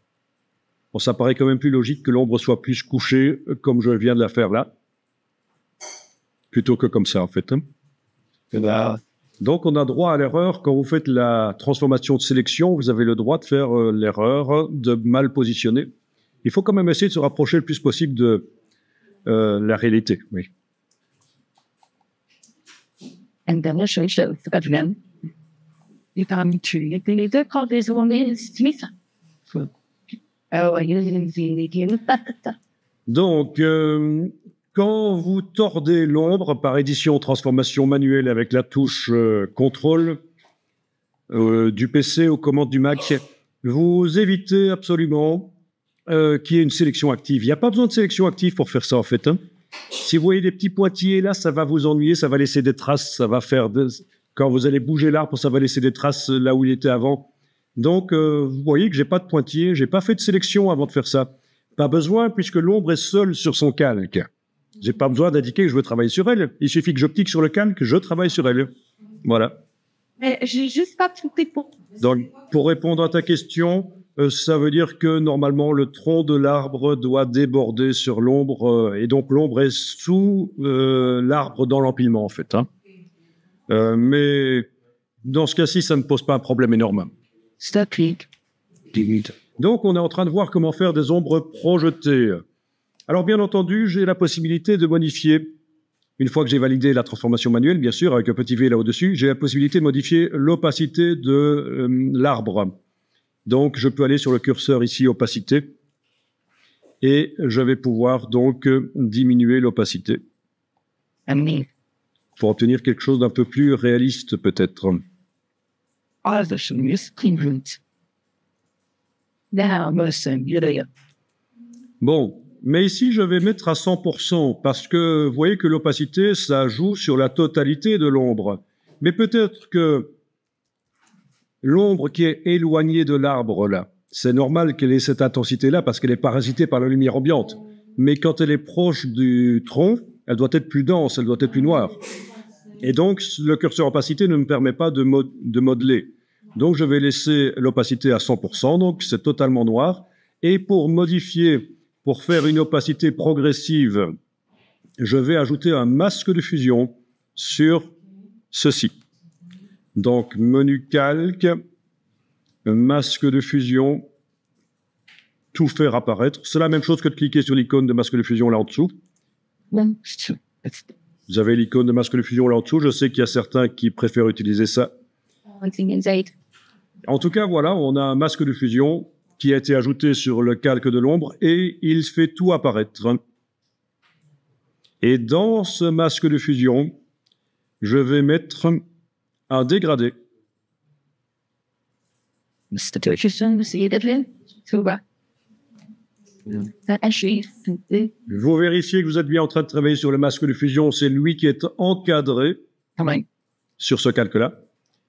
A: Bon, ça paraît quand même plus logique que l'ombre soit plus couchée comme je viens de la faire là, plutôt que comme ça en fait. Hein. Donc on a droit à l'erreur. Quand vous faites la transformation de sélection, vous avez le droit de faire l'erreur de mal positionner. Il faut quand même essayer de se rapprocher le plus possible de la réalité. Oui. Donc, quand vous tordez l'ombre par édition transformation manuelle avec la touche contrôle du PC aux commandes du Mac, vous évitez absolument qu'il y ait une sélection active. Il n'y a pas besoin de sélection active pour faire ça en fait. Hein. Si vous voyez des petits pointillés là, ça va vous ennuyer, ça va laisser des traces, ça va faire... Quand vous allez bouger l'arbre, ça va laisser des traces là où il était avant. Donc, vous voyez que j'ai pas de pointillés, j'ai pas fait de sélection avant de faire ça. Pas besoin, puisque l'ombre est seule sur son calque. J'ai pas besoin d'indiquer que je veux travailler sur elle. Il suffit que je clique sur le calque, je travaille sur elle. Voilà.
B: Mais j'ai juste pas trouvé pour...
A: Donc, pour répondre à ta question, ça veut dire que normalement le tronc de l'arbre doit déborder sur l'ombre, et donc l'ombre est sous l'arbre dans l'empilement en fait. Hein. Mais dans ce cas-ci, ça ne pose pas un problème énorme. Donc, on est en train de voir comment faire des ombres projetées. Alors, bien entendu, j'ai la possibilité de modifier, une fois que j'ai validé la transformation manuelle, bien sûr, avec un petit V là au-dessus, j'ai la possibilité de modifier l'opacité de l'arbre. Donc, je peux aller sur le curseur ici, opacité, et je vais pouvoir donc diminuer l'opacité pour obtenir quelque chose d'un peu plus réaliste, peut-être. Bon, mais ici, je vais mettre à 100%, parce que vous voyez que l'opacité, ça joue sur la totalité de l'ombre. Mais peut-être que l'ombre qui est éloignée de l'arbre, là, c'est normal qu'elle ait cette intensité-là, parce qu'elle est parasitée par la lumière ambiante. Mais quand elle est proche du tronc, elle doit être plus dense, elle doit être plus noire. Et donc, le curseur opacité ne me permet pas de modeler. Donc, je vais laisser l'opacité à 100%, donc c'est totalement noir. Et pour modifier, pour faire une opacité progressive, je vais ajouter un masque de fusion sur ceci. Donc, menu calque, masque de fusion, tout faire apparaître. C'est la même chose que de cliquer sur l'icône de masque de fusion là en dessous. Vous avez l'icône de masque de fusion là en dessous. Je sais qu'il y a certains qui préfèrent utiliser ça. En tout cas, voilà, on a un masque de fusion qui a été ajouté sur le calque de l'ombre et il fait tout apparaître. Et dans ce masque de fusion, je vais mettre un dégradé. Vous vérifiez que vous êtes bien en train de travailler sur le masque de fusion, c'est lui qui est encadré sur ce calque-là.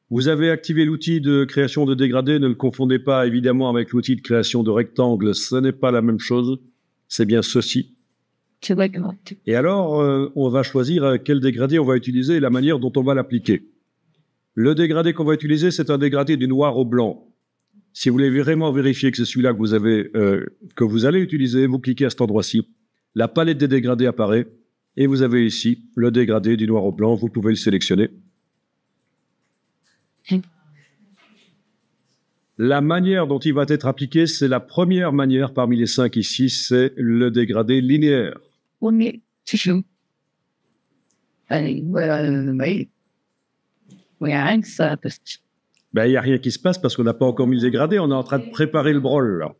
A: Vous avez activé l'outil de création de dégradé, ne le confondez pas évidemment avec l'outil de création de rectangle, ce n'est pas la même chose, c'est bien ceci. Et alors, on va choisir quel dégradé on va utiliser et la manière dont on va l'appliquer. Le dégradé qu'on va utiliser, c'est un dégradé du noir au blanc. Si vous voulez vraiment vérifier que c'est celui-là que vous allez utiliser, vous cliquez à cet endroit-ci. La palette des dégradés apparaît et vous avez ici le dégradé du noir au blanc. Vous pouvez le sélectionner. La manière dont il va être appliqué, c'est la première manière parmi les 5 ici, c'est le dégradé linéaire. Ben, il n'y a rien qui se passe parce qu'on n'a pas encore mis le dégradé, on est en train de préparer le brol, là.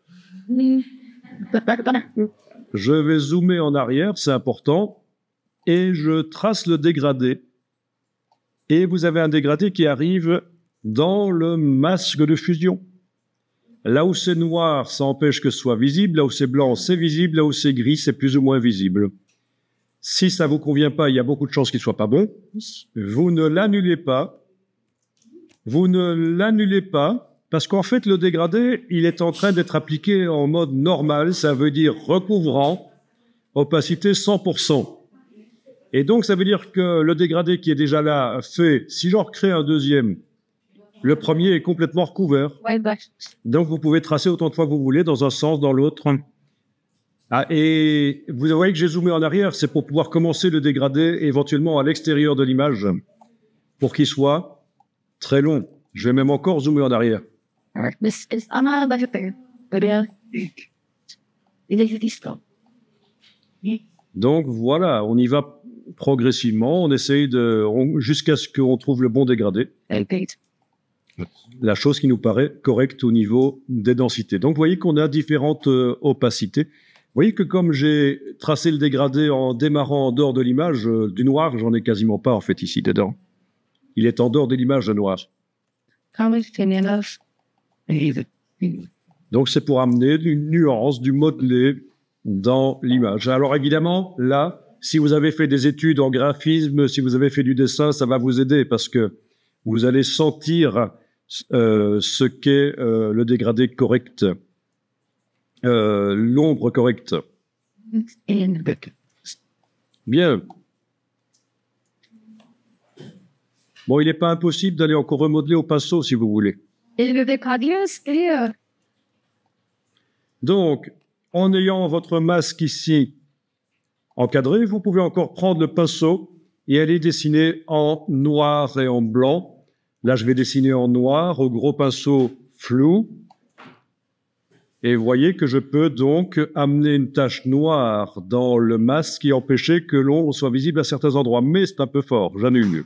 A: Je vais zoomer en arrière, c'est important, et je trace le dégradé. Et vous avez un dégradé qui arrive dans le masque de fusion. Là où c'est noir, ça empêche que ce soit visible, là où c'est blanc, c'est visible, là où c'est gris, c'est plus ou moins visible. Si ça vous convient pas, il y a beaucoup de chances qu'il soit pas bon. Vous ne l'annulez pas. Vous ne l'annulez pas, parce qu'en fait, le dégradé, il est en train d'être appliqué en mode normal, ça veut dire recouvrant, opacité 100%. Et donc, ça veut dire que le dégradé qui est déjà là fait, si j'en recrée un deuxième, le premier est complètement recouvert. Donc, vous pouvez tracer autant de fois que vous voulez, dans un sens, dans l'autre. Ah, et vous voyez que j'ai zoomé en arrière, c'est pour pouvoir commencer le dégradé éventuellement à l'extérieur de l'image, pour qu'il soit très long. Je vais même encore zoomer en arrière. Donc voilà, on y va progressivement, on essaye jusqu'à ce qu'on trouve le bon dégradé. La chose qui nous paraît correcte au niveau des densités. Donc vous voyez qu'on a différentes opacités. Vous voyez que comme j'ai tracé le dégradé en démarrant en dehors de l'image, du noir, j'en ai quasiment pas en fait ici dedans. Il est en dehors de l'image de noir. Donc c'est pour amener une nuance, du modelé dans l'image. Alors évidemment, là, si vous avez fait des études en graphisme, si vous avez fait du dessin, ça va vous aider parce que vous allez sentir ce qu'est le dégradé correct, l'ombre correcte. Bien. Bon, il n'est pas impossible d'aller encore remodeler au pinceau, si vous voulez. Donc, en ayant votre masque ici encadré, vous pouvez encore prendre le pinceau et aller dessiner en noir et en blanc. Là, je vais dessiner en noir au gros pinceau flou. Et vous voyez que je peux donc amener une tache noire dans le masque et empêcher que l'ombre soit visible à certains endroits. Mais c'est un peu fort, j'annule.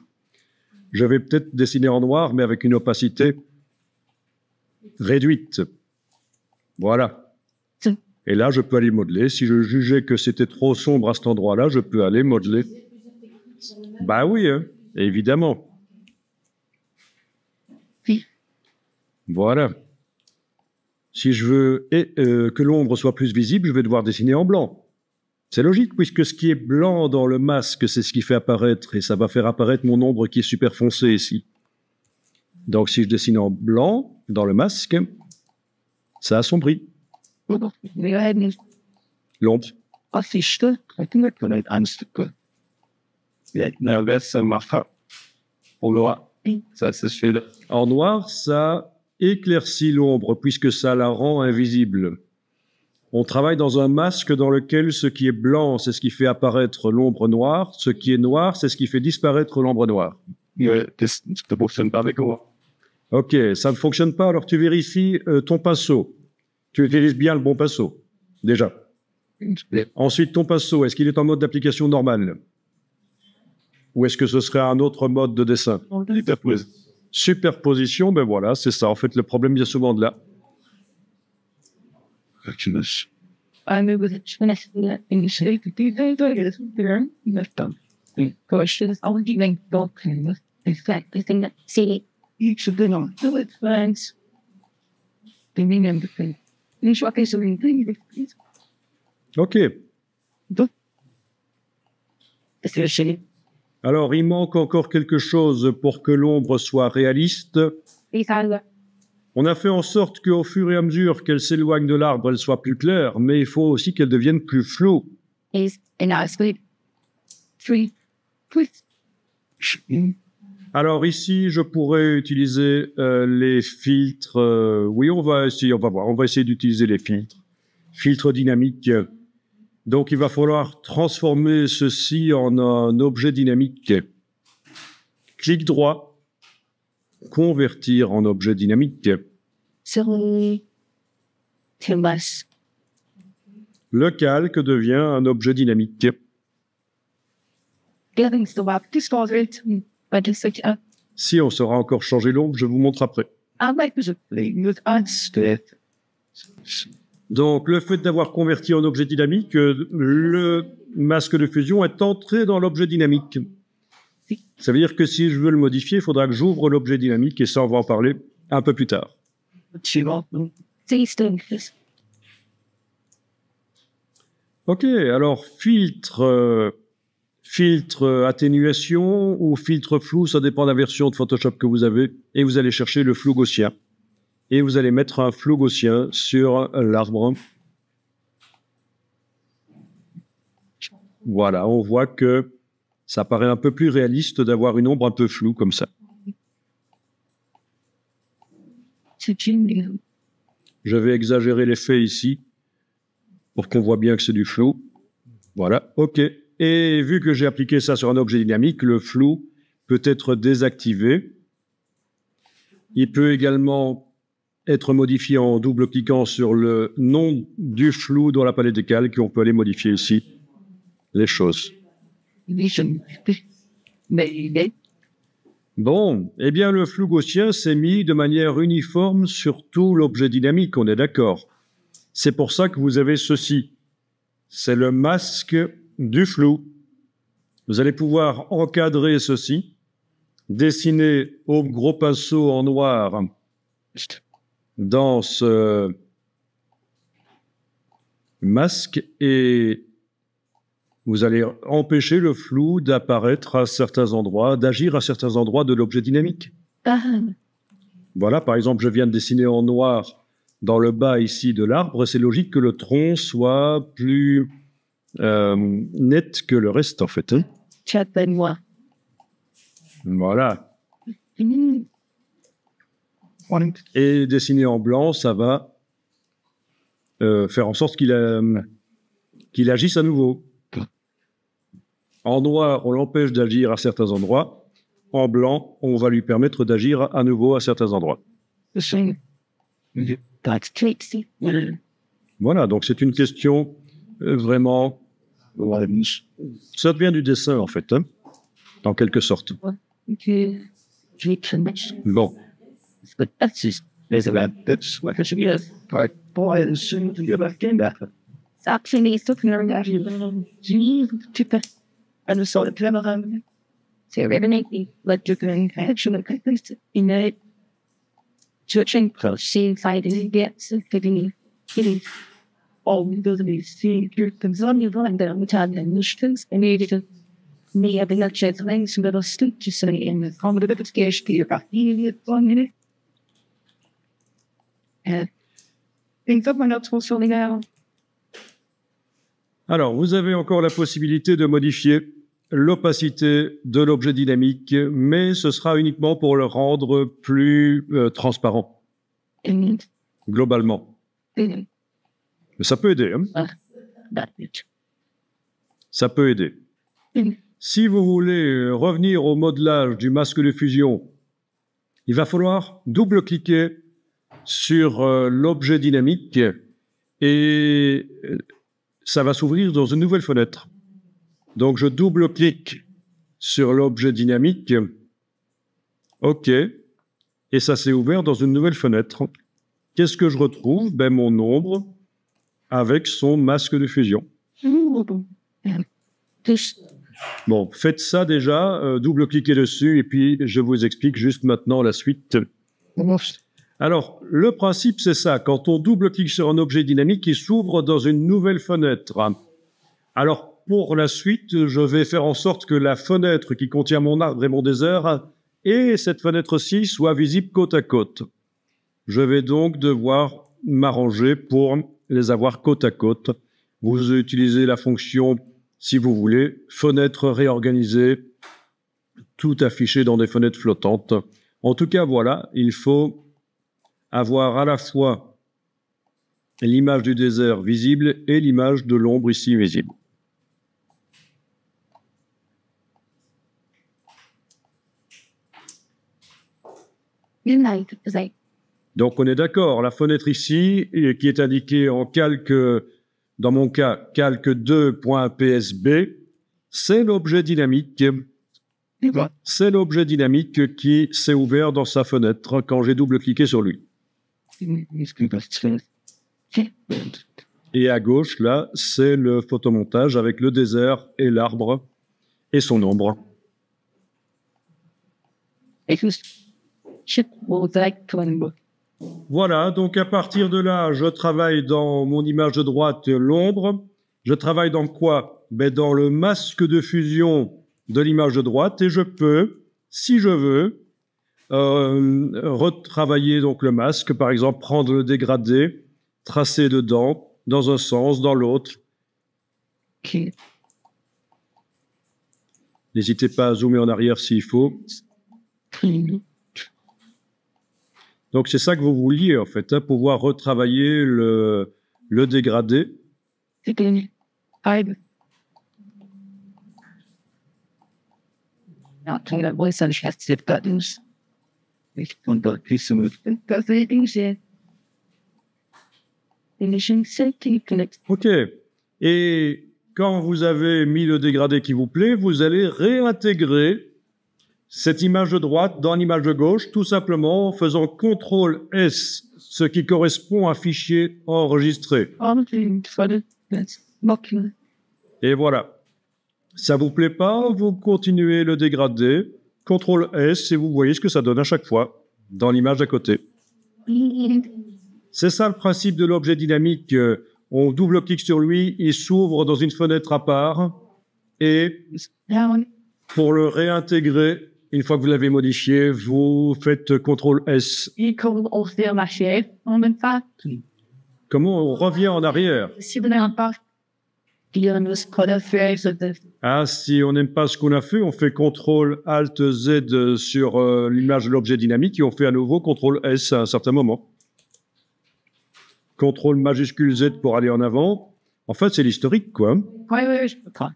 A: Je vais peut-être dessiner en noir, mais avec une opacité réduite. Voilà. Et là, je peux aller modeler. Si je jugeais que c'était trop sombre à cet endroit-là, je peux aller modeler. Bah oui, hein, évidemment. Voilà. Si je veux que l'ombre soit plus visible, je vais devoir dessiner en blanc. C'est logique, puisque ce qui est blanc dans le masque, c'est ce qui fait apparaître, et ça va faire apparaître mon ombre qui est super foncée ici. Donc si je dessine en blanc dans le masque, ça assombrit l'ombre.
B: Ça, c'est celui-là.
A: En noir, ça éclaircit l'ombre puisque ça la rend invisible. On travaille dans un masque dans lequel ce qui est blanc, c'est ce qui fait apparaître l'ombre noire. Ce qui est noir, c'est ce qui fait disparaître l'ombre noire.
B: Ça fonctionne pas avec moi.
A: Ok, ça ne fonctionne pas, alors tu vérifies ton pinceau. Tu utilises bien le bon pinceau, déjà. Ensuite, ton pinceau, est-ce qu'il est en mode d'application normale? Ou est-ce que ce serait un autre mode de dessin? Superposition, ben voilà, c'est ça. En fait, le problème vient souvent de là. Ok. Alors, il manque encore quelque chose pour que l'ombre soit réaliste. On a fait en sorte qu'au fur et à mesure qu'elle s'éloigne de l'arbre, elle soit plus claire, mais il faut aussi qu'elle devienne plus floue. Alors ici, je pourrais utiliser les filtres. Oui, on va voir. On va essayer d'utiliser les filtres. Filtres dynamiques. Donc, il va falloir transformer ceci en un objet dynamique. Clic droit. Convertir en objet dynamique. Le calque devient un objet dynamique. Si on saura encore changer l'ombre, je vous montre après. Donc, le fait d'avoir converti en objet dynamique, le masque de fusion est entré dans l'objet dynamique. Ça veut dire que si je veux le modifier, il faudra que j'ouvre l'objet dynamique et ça, on va en parler un peu plus tard. Ok, alors filtre atténuation ou filtre flou, ça dépend de la version de Photoshop que vous avez. Et vous allez chercher le flou gaussien. Et vous allez mettre un flou gaussien sur l'arbre. Voilà, on voit que ça paraît un peu plus réaliste d'avoir une ombre un peu floue comme ça. Je vais exagérer l'effet ici pour qu'on voit bien que c'est du flou. Voilà, ok. Et vu que j'ai appliqué ça sur un objet dynamique, le flou peut être désactivé. Il peut également être modifié en double-cliquant sur le nom du flou dans la palette de calque. On peut aller modifier ici les choses. Bon, eh bien le flou gaussien s'est mis de manière uniforme sur tout l'objet dynamique, on est d'accord. C'est pour ça que vous avez ceci. C'est le masque du flou. Vous allez pouvoir encadrer ceci, dessiner au gros pinceau en noir dans ce masque et vous allez empêcher le flou d'apparaître à certains endroits, d'agir à certains endroits de l'objet dynamique. Voilà, par exemple, je viens de dessiner en noir dans le bas ici de l'arbre. C'est logique que le tronc soit plus net que le reste, en fait. Hein. Voilà. Et dessiner en blanc, ça va faire en sorte qu'il agisse à nouveau. En noir, on l'empêche d'agir à certains endroits. En blanc, on va lui permettre d'agir à nouveau à certains endroits. Voilà, donc c'est une question vraiment... Ça devient du dessin, en fait, hein, en quelque sorte. Bon. Alors, vous avez encore la possibilité de modifier l'opacité de l'objet dynamique, mais ce sera uniquement pour le rendre plus transparent, globalement. Mais ça peut aider, hein? Ça peut aider. Si vous voulez revenir au modelage du masque de fusion, il va falloir double-cliquer sur l'objet dynamique et ça va s'ouvrir dans une nouvelle fenêtre. Donc, je double-clique sur l'objet dynamique. OK. Et ça s'est ouvert dans une nouvelle fenêtre. Qu'est-ce que je retrouve? Ben, mon ombre avec son masque de fusion. Bon, faites ça déjà, double-cliquez dessus et puis je vous explique juste maintenant la suite. Alors, le principe, c'est ça. Quand on double-clique sur un objet dynamique, il s'ouvre dans une nouvelle fenêtre. Alors, pour la suite, je vais faire en sorte que la fenêtre qui contient mon arbre et mon désert et cette fenêtre-ci soient visibles côte à côte. Je vais donc devoir m'arranger pour les avoir côte à côte. Vous utilisez la fonction, si vous voulez, fenêtre réorganisée, tout affiché dans des fenêtres flottantes. En tout cas, voilà, il faut avoir à la fois l'image du désert visible et l'image de l'ombre ici visible. Donc on est d'accord, la fenêtre ici, qui est indiquée en calque, dans mon cas, calque 2.psb, c'est l'objet dynamique. C'est l'objet dynamique qui s'est ouvert dans sa fenêtre quand j'ai double-cliqué sur lui. Et à gauche, là, c'est le photomontage avec le désert et l'arbre et son ombre. Voilà, donc à partir de là, je travaille dans mon image de droite l'ombre. Je travaille dans quoi? Ben dans le masque de fusion de l'image de droite et je peux, si je veux, retravailler donc le masque, par exemple prendre le dégradé, tracer dedans, dans un sens, dans l'autre. N'hésitez pas à zoomer en arrière s'il faut. Donc c'est ça que vous vouliez en fait, hein, pouvoir retravailler le dégradé. Ok. Et quand vous avez mis le dégradé qui vous plaît, vous allez réintégrer cette image de droite dans l'image de gauche, tout simplement en faisant CTRL-S, ce qui correspond à fichier enregistré. Et voilà. Ça vous plaît pas, vous continuez le dégradé, CTRL-S, et vous voyez ce que ça donne à chaque fois dans l'image d'à côté. C'est ça le principe de l'objet dynamique. On double-clique sur lui, il s'ouvre dans une fenêtre à part, et pour le réintégrer, une fois que vous l'avez modifié, vous faites CTRL-S. Comment on revient en arrière? Ah, si on n'aime pas ce qu'on a fait, on fait CTRL-ALT-Z sur l'image de l'objet dynamique et on fait à nouveau CTRL-S à un certain moment. CTRL majuscule Z pour aller en avant. En fait, c'est l'historique, quoi.
B: Oui, je comprends.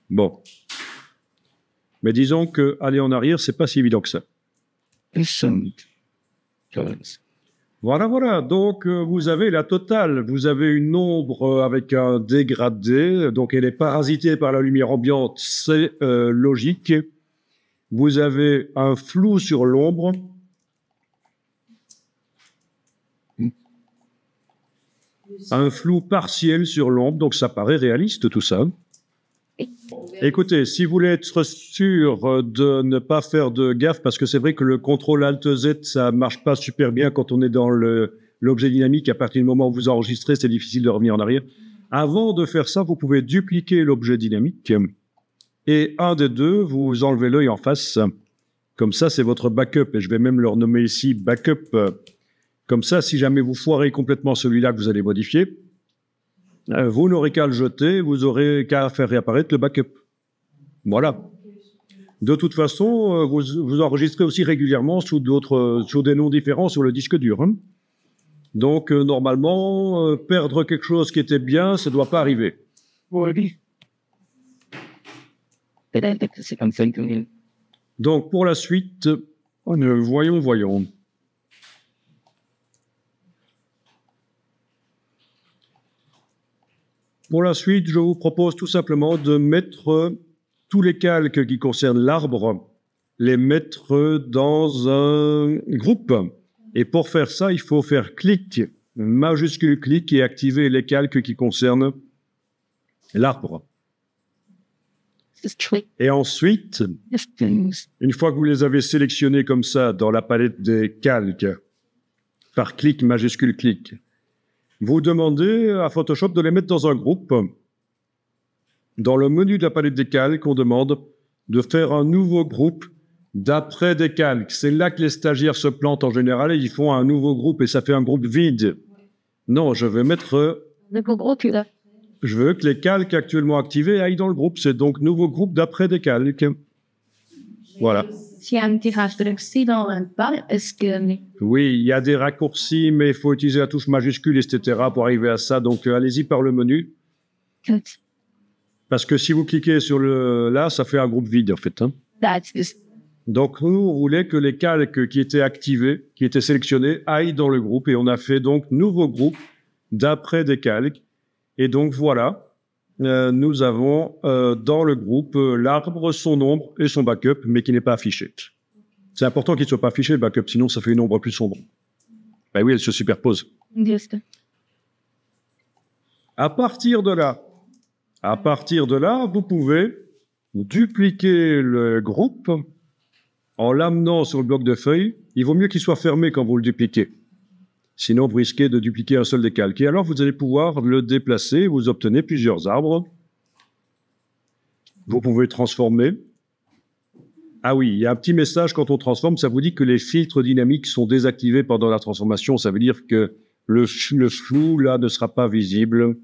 A: Bon. Mais disons que aller en arrière, c'est pas si évident que ça. Voilà, voilà. Donc, vous avez la totale. Vous avez une ombre avec un dégradé. Donc, elle est parasitée par la lumière ambiante. C'est logique. Vous avez un flou sur l'ombre. Un flou partiel sur l'ombre. Donc, ça paraît réaliste, tout ça. Écoutez, si vous voulez être sûr de ne pas faire de gaffe, parce que c'est vrai que le CTRL-ALT-Z, ça marche pas super bien quand on est dans l'objet dynamique. À partir du moment où vous enregistrez, c'est difficile de revenir en arrière. Avant de faire ça, vous pouvez dupliquer l'objet dynamique et un des deux, vous enlevez l'œil en face. Comme ça, c'est votre backup. Et je vais même le renommer ici backup. Comme ça, si jamais vous foirez complètement celui-là que vous allez modifier, vous n'aurez qu'à le jeter, vous aurez qu'à faire réapparaître le backup. Voilà. De toute façon, vous enregistrez aussi régulièrement sous des noms différents sur le disque dur. Hein. Donc, normalement, perdre quelque chose qui était bien, ça ne doit pas arriver.
B: Oui. Peut-être que c'est comme ça que...
A: Donc, pour la suite, voyons. Pour la suite, je vous propose tout simplement de mettre tous les calques qui concernent l'arbre, les mettre dans un groupe. Et pour faire ça, il faut faire clic, majuscule clic, et activer les calques qui concernent l'arbre. Et ensuite, une fois que vous les avez sélectionnés comme ça dans la palette des calques, par clic, majuscule clic, vous demandez à Photoshop de les mettre dans un groupe. Dans le menu de la palette des calques, on demande de faire un nouveau groupe d'après des calques. C'est là que les stagiaires se plantent en général et ils font un nouveau groupe et ça fait un groupe vide. Non, je vais mettre... Je veux que les calques actuellement activés aillent dans le groupe. C'est donc nouveau groupe d'après des calques. Voilà.
B: S'il y a un petit raccourci dans un bas, est-ce que...
A: Oui, il y a des raccourcis, mais il faut utiliser la touche majuscule, etc. pour arriver à ça. Donc, allez-y par le menu. Parce que si vous cliquez sur là, ça fait un groupe vide, en fait. Hein. Donc, nous, on voulait que les calques qui étaient activés, qui étaient sélectionnés, aillent dans le groupe. Et on a fait donc nouveau groupe d'après des calques. Et donc, voilà. Nous avons dans le groupe l'arbre, son ombre et son backup, mais qui n'est pas affiché. C'est important qu'il ne soit pas affiché, le backup, sinon ça fait une ombre plus sombre. Ben oui, elle se superpose. À partir de là, vous pouvez dupliquer le groupe en l'amenant sur le bloc de feuilles. Il vaut mieux qu'il soit fermé quand vous le dupliquez. Sinon, vous risquez de dupliquer un seul des calques. Et alors, vous allez pouvoir le déplacer. Vous obtenez plusieurs arbres. Vous pouvez transformer. Ah oui, il y a un petit message quand on transforme. Ça vous dit que les filtres dynamiques sont désactivés pendant la transformation. Ça veut dire que le flou, là, ne sera pas visible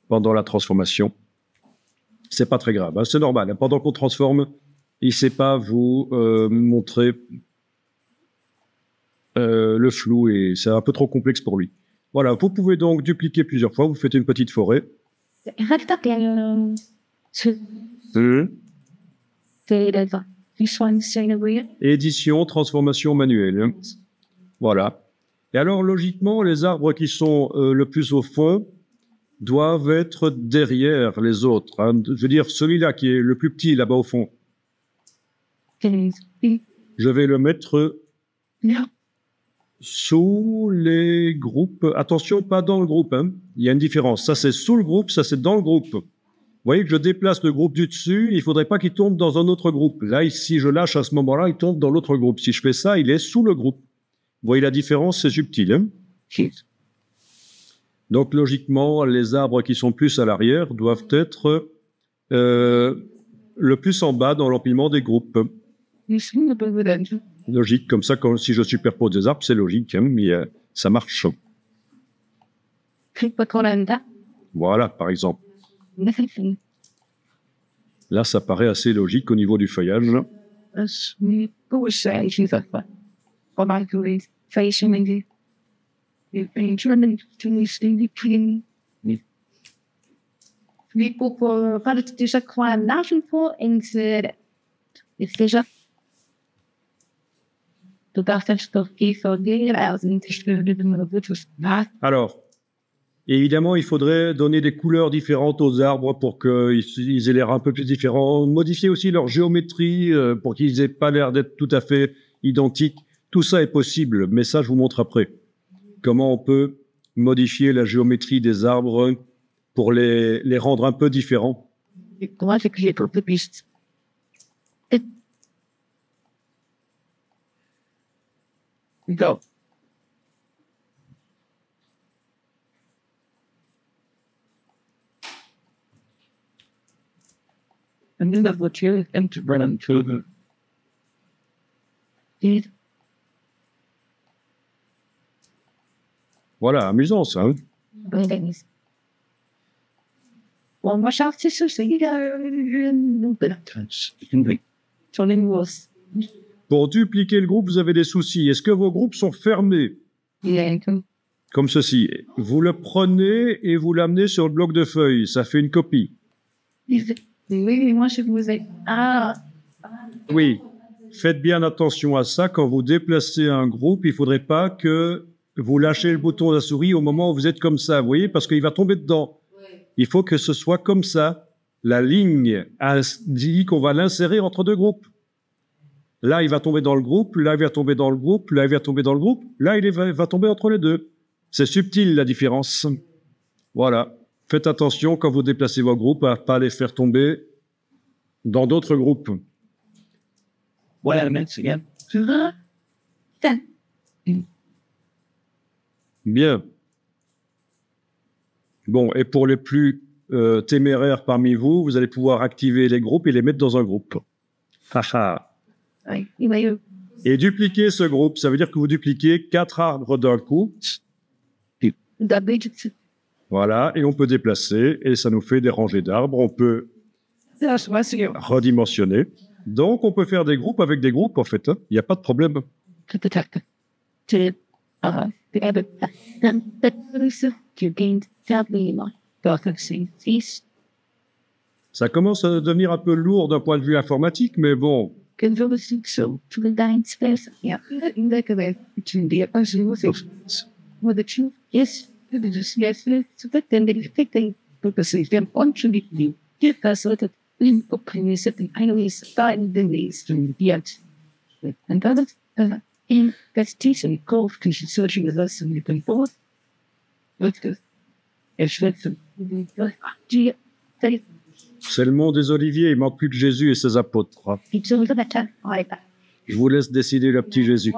A: pendant la transformation. C'est pas très grave. Hein, c'est normal. Pendant qu'on transforme, il ne sait pas vous montrer... le flou, et c'est un peu trop complexe pour lui. Voilà, vous pouvez donc dupliquer plusieurs fois, vous faites une petite forêt. Édition, transformation manuelle. Voilà. Et alors, logiquement, les arbres qui sont le plus au fond doivent être derrière les autres. Hein. Je veux dire, celui-là qui est le plus petit, là-bas au fond. Je vais le mettre... sous les groupes. Attention, pas dans le groupe. Hein. Il y a une différence. Ça, c'est sous le groupe, ça, c'est dans le groupe. Vous voyez que je déplace le groupe du dessus, il ne faudrait pas qu'il tombe dans un autre groupe. Là, si je lâche à ce moment-là, il tombe dans l'autre groupe. Si je fais ça, il est sous le groupe. Vous voyez la différence, c'est subtil. Hein. Donc, logiquement, les arbres qui sont plus à l'arrière doivent être le plus en bas dans l'empilement des groupes. Logique, comme ça, si je superpose des arbres, c'est logique, hein, mais ça marche. Voilà, par exemple. Là, ça paraît assez logique au niveau du feuillage. Là. Alors, évidemment, il faudrait donner des couleurs différentes aux arbres pour qu'ils aient l'air un peu plus différents. Modifier aussi leur géométrie pour qu'ils aient pas l'air d'être tout à fait identiques. Tout ça est possible, mais ça, je vous montre après. Comment on peut modifier la géométrie des arbres pour les rendre un peu différents.
B: Go. And then that's what you're into running to.
A: Voilà, amusant ça. Hein.
B: Well, watch out, sister. So you got
A: Pour dupliquer le groupe, vous avez des soucis. Est-ce que vos groupes sont fermés? Comme ceci. Vous le prenez et vous l'amenez sur le bloc de feuilles. Ça fait une copie. Oui. Faites bien attention à ça. Quand vous déplacez un groupe, il ne faudrait pas que vous lâchez le bouton de la souris au moment où vous êtes comme ça. Vous voyez, parce qu'il va tomber dedans. Il faut que ce soit comme ça. La ligne dit qu'on va l'insérer entre deux groupes. Là, il va tomber dans le groupe. Là, il va tomber dans le groupe. Là, il va tomber dans le groupe. Là, il va tomber entre les deux. C'est subtil, la différence. Voilà. Faites attention quand vous déplacez vos groupes à ne pas les faire tomber dans d'autres groupes. Bien. Bon, et pour les plus téméraires parmi vous, vous allez pouvoir activer les groupes et les mettre dans un groupe. Et dupliquer ce groupe, ça veut dire que vous dupliquez 4 arbres d'un coup. Voilà, et on peut déplacer, et ça nous fait des rangées d'arbres. On peut redimensionner. Donc, on peut faire des groupes avec des groupes, en fait. Il n'y a pas de problème. Ça commence à devenir un peu lourd d'un point de vue informatique, mais bon. C'est le monde des oliviers, il manque plus que Jésus et ses apôtres. Je vous laisse décider le petit Jésus.